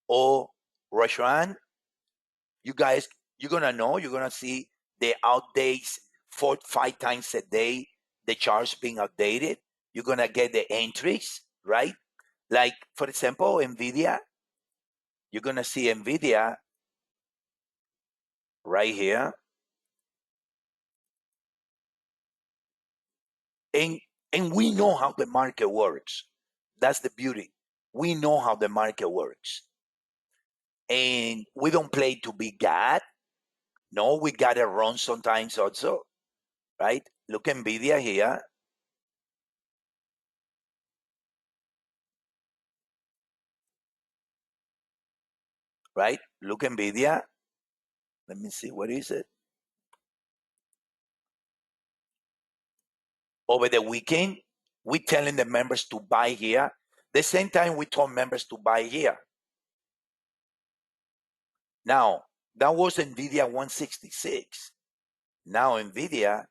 or Roshan. You guys, you're gonna know, you're gonna see the updates 4, 5 times a day. the charts being updated. You're going to get the entries, right? Like, for example, NVIDIA. You're going to see NVIDIA right here. And, and we know how the market works. That's the beauty. We know how the market works. And we don't play to be God. No, we got to run sometimes also, right? Look NVIDIA here. Right? Look NVIDIA. Let me see, what is it? Over the weekend, we telling the members to buy here. The same time we told members to buy here. Now, that was NVIDIA 166. Now NVIDIA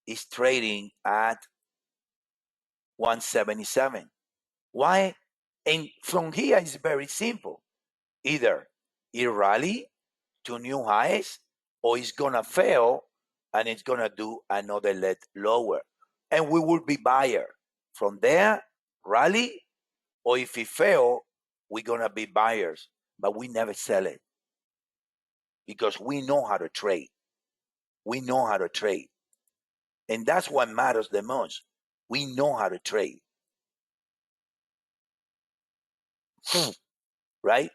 is trading at 177. Why? And from here it's very simple. Either it rally to new highs or it's gonna fail and it's gonna do another leg lower. And we will be buyer. From there, rally, or if it fail, we're gonna be buyers. But we never sell it because we know how to trade. We know how to trade. And that's what matters the most. We know how to trade. Right?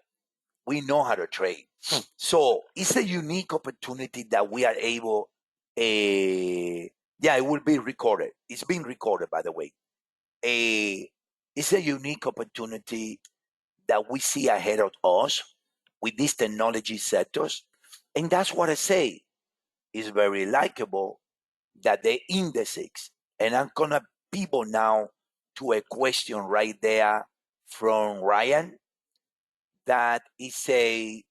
We know how to trade. So it's a unique opportunity that we are able, yeah, it will be recorded. It's being recorded, by the way. It's a unique opportunity that we see ahead of us with these technology sectors. And that's what I say. It's very likable that the indices, and I'm going to pivot now to a question right there from Ryan that is say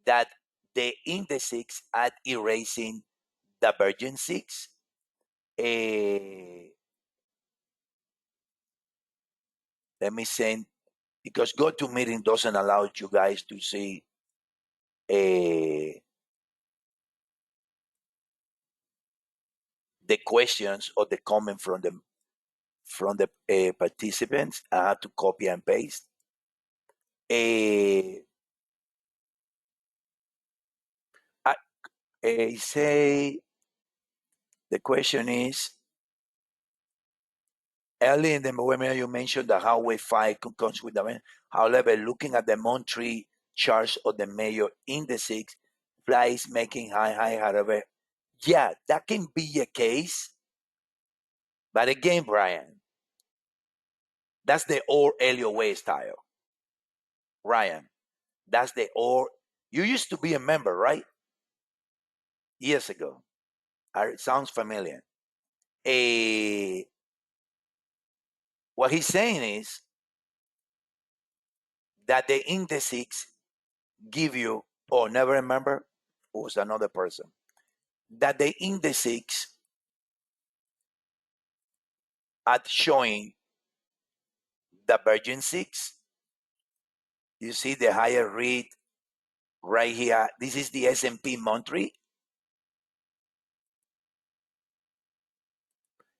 that the indices are erasing divergences. Let me send, because GoToMeeting doesn't allow you guys to see the questions or the comment from the participants. I have to copy and paste. I say the question is, early in the webinar you mentioned that how Wave 5 comes with the, however, looking at the monthly charts of the major indices, flies making high, however, yeah, that can be a case. But again, Brian, that's the old Elliott Wave style. Ryan, that's the old. You used to be a member, right? Years ago. It sounds familiar. What he's saying is that the indices give you, or never remember, it was another person, that the indices are showing divergences. You see the higher rate right here. This is the S&P monthly.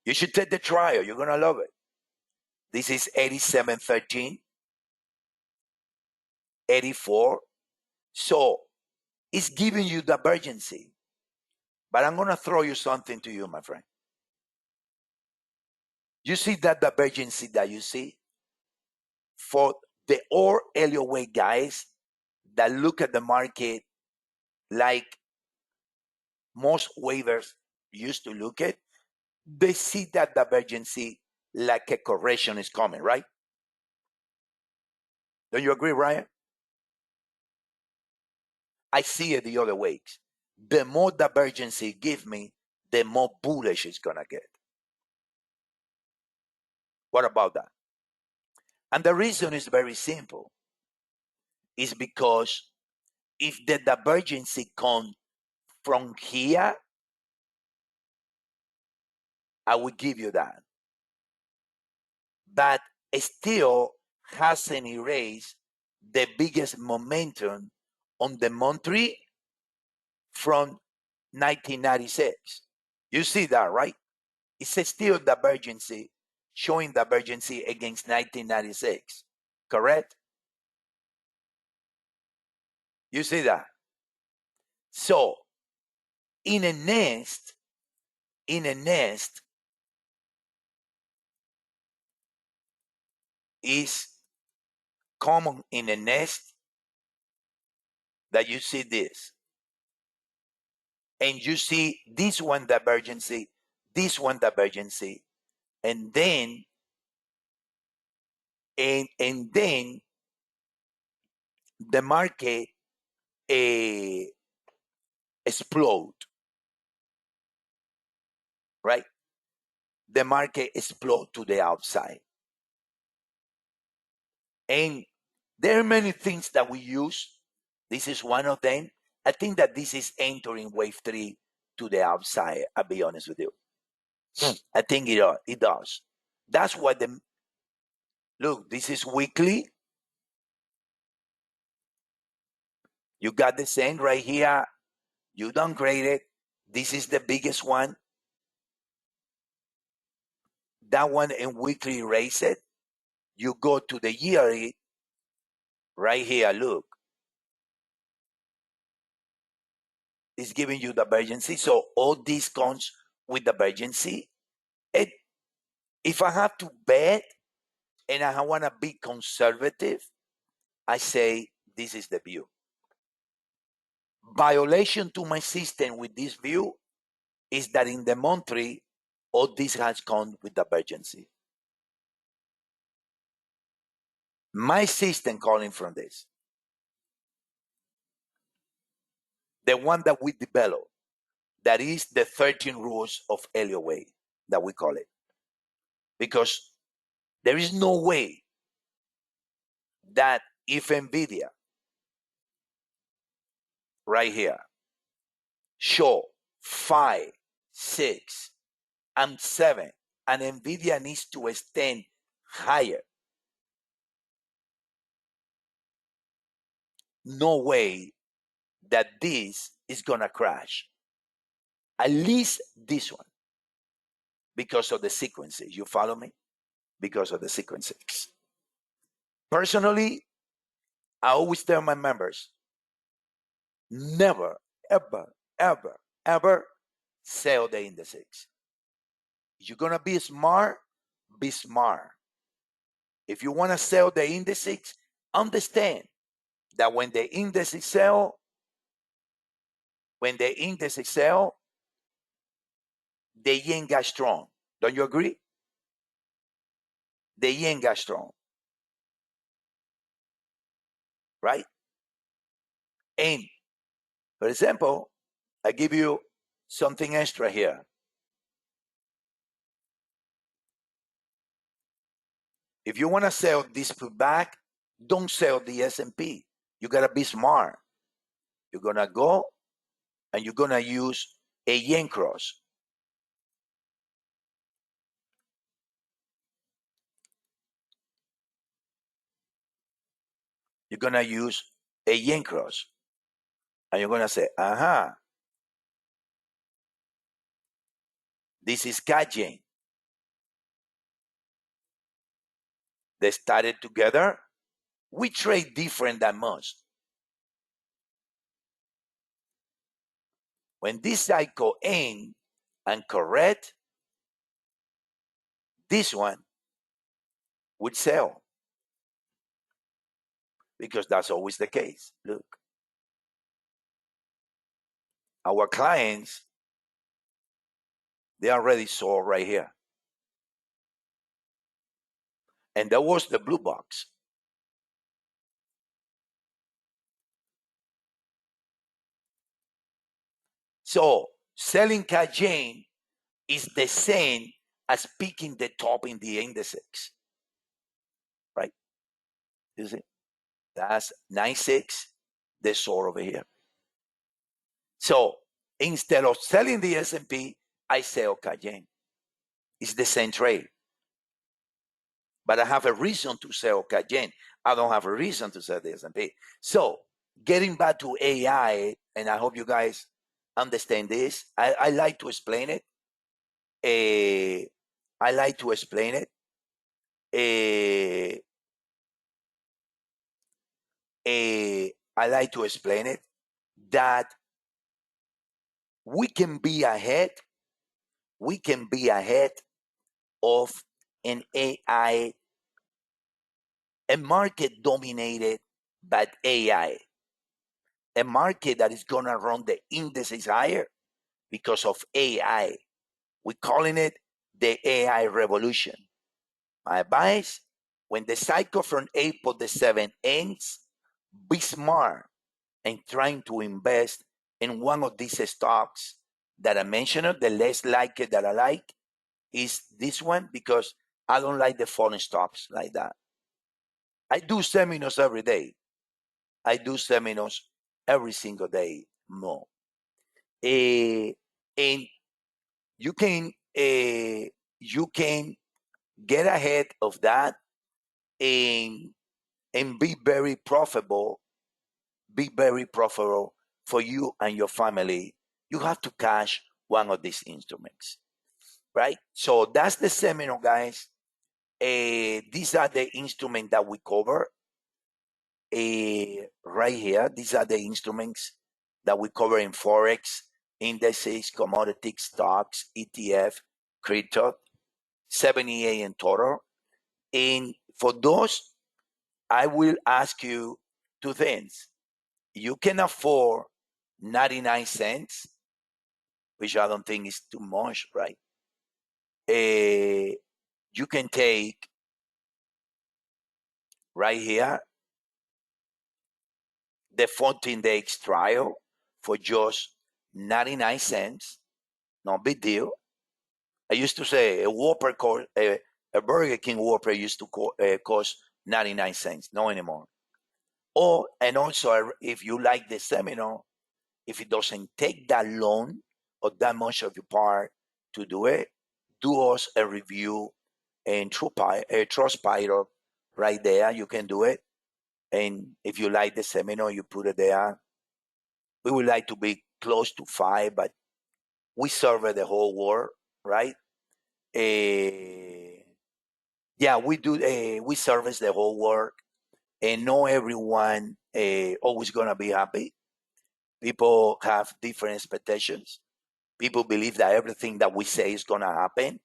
You should take the trial. You're going to love it. This is 87.13, 84. So it's giving you divergency. But I'm going to throw you something to you, my friend. You see that divergency that you see? For the old Elliott Wave guys that look at the market like most waivers used to look at, they see that divergency like a correction is coming, right? Don't you agree, Ryan? I see it the other way. The more divergency give me, the more bullish it's gonna get. What about that? And the reason is very simple. Is because if the divergency comes from here, I will give you that. But it still hasn't erased the biggest momentum on the monthly from 1996. You see that, right? It's still divergency, showing divergency against 1996. Correct? You see that? So in a nest, is common in a nest that you see this. And you see this one divergency, and then then the market explode, right? The market explode to the outside. And there are many things that we use. This is one of them. I think that this is entering wave 3 to the outside, I'll be honest with you. I think it does. That's what look, this is weekly. You got the same right here. You downgrade it. This is the biggest one. That one in weekly erase it. You go to the yearly right here. Look, it's giving you the divergency. So all this comes with the divergency. If I have to bet and I want to be conservative, I say this is the view. Violation to my system with this view is that in the monthly, all this has come with divergency. My system calling from this, the one that we developed, that is the 13 rules of Elliott Wave, that we call it. Because there is no way that if NVIDIA, right here, show 5, 6, and 7, and NVIDIA needs to extend higher, no way that this is going to crash. At least this one, because of the sequences. You follow me? Because of the sequences. Personally, I always tell my members, never, ever, ever, ever sell the indices. If you're going to be smart, be smart. If you want to sell the indices, understand that when the indices sell, the yen got strong. Don't you agree? The yen got strong. Right? And, for example, I give you something extra here. If you want to sell this pullback, don't sell the S&P. You got to be smart. You're going to go and you're going to use a yen cross. You're going to use a yen cross. And you're going to say, aha, this is CAD yen. They started together. We trade different than most. When this cycle ends and correct, this one would sell. Because that's always the case. Look. Our clients, they already saw right here. And that was the blue box. So selling CAD yen is the same as picking the top in the indices. Right? You see? That's 96, the soar over here. So instead of selling the S&P, I sell CAD yen. It's the same trade. But I have a reason to sell CAD yen. I don't have a reason to sell the S&P. So getting back to AI, and I hope you guys understand this. I like to explain it. I like to explain it. I like to explain it that we can be ahead. We can be ahead of an AI, a market dominated by AI, a market that is going to run the indices higher because of AI. We're calling it the AI revolution. My advice, when the cycle from April the 7th ends, be smart and trying to invest in one of these stocks that I mentioned. The less likely that I like is this one because I don't like the falling stocks like that. I do seminars every day. I do seminars every single day more. And you can get ahead of that and be very profitable, for you and your family. You have to cash one of these instruments, right? So that's the seminar, guys. These are the instruments that we cover right here. These are the instruments that we cover in Forex, indices, commodities, stocks, ETF, crypto, 78 in total. And for those, I will ask you two things. You can afford 99 cents, which I don't think is too much, right? You can take right here the 14 days trial for just 99 cents. No big deal. I used to say a Burger King Whopper used to cost 99 cents. No anymore. And also, if you like the seminar, if it doesn't take that long or that much of your part to do it, do us a review and Trustpilot right there. You can do it. And if you like the seminar, you put it there. We would like to be close to 5, but we serve the whole world, right? Yeah, we do. We service the whole world, and not everyone always gonna be happy. People have different expectations. People believe that everything that we say is gonna happen,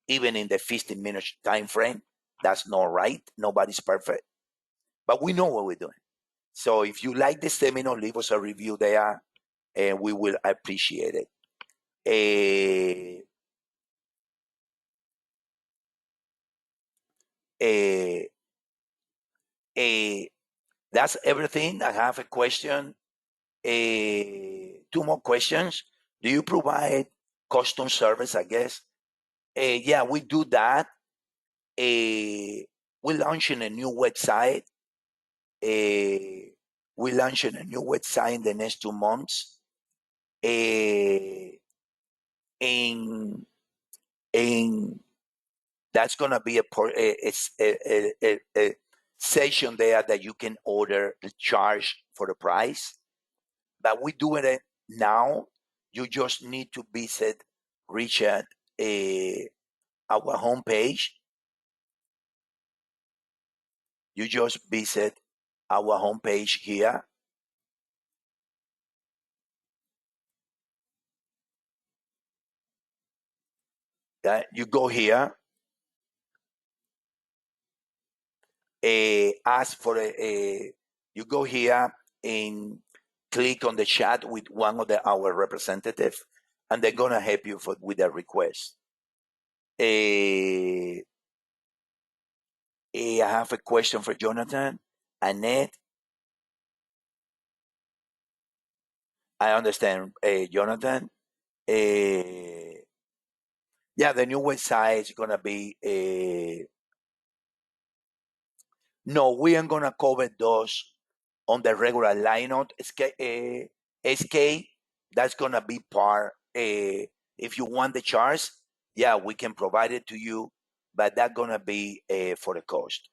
even in the 15-minute time frame. That's not right. Nobody's perfect, but we know what we're doing. So if you like the seminar, leave us a review there, and we will appreciate it. Eh, eh, eh, that's everything. I have a question. Two more questions. Do you provide custom service? I guess. Yeah, we do that. We're launching a new website. We're launching a new website in the next 2 months. And and that's gonna be a session there that you can order the charge for the price. But we do it now. You just need to visit Richard our homepage. You just visit our homepage here. You go here, ask for you go here and click on the chat with one of our representatives, and they're gonna help you with the request. I have a question for Jonathan. Annette, I understand. Jonathan, yeah, the new website is gonna be. No, we aren't gonna cover those on the regular lineup. SK, that's gonna be part. If you want the charts, yeah, we can provide it to you, but that's gonna be for the cost.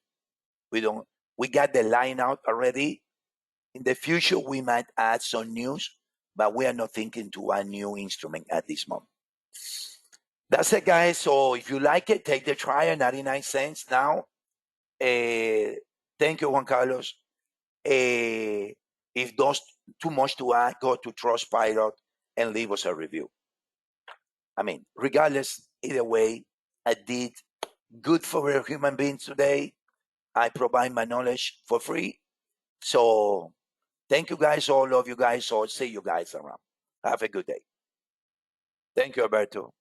We don't. We got the line out already. In the future, we might add some news, but we are not thinking to a new instrument at this moment. That's it, guys. So if you like it, take the trial, 99 cents now. Thank you, Juan Carlos. If there's too much to add, go to Trustpilot and leave us a review. I mean, regardless, either way, I did good for real human beings today. I provide my knowledge for free. So thank you guys. All love you guys. So see you guys around. Have a good day. Thank you, Alberto.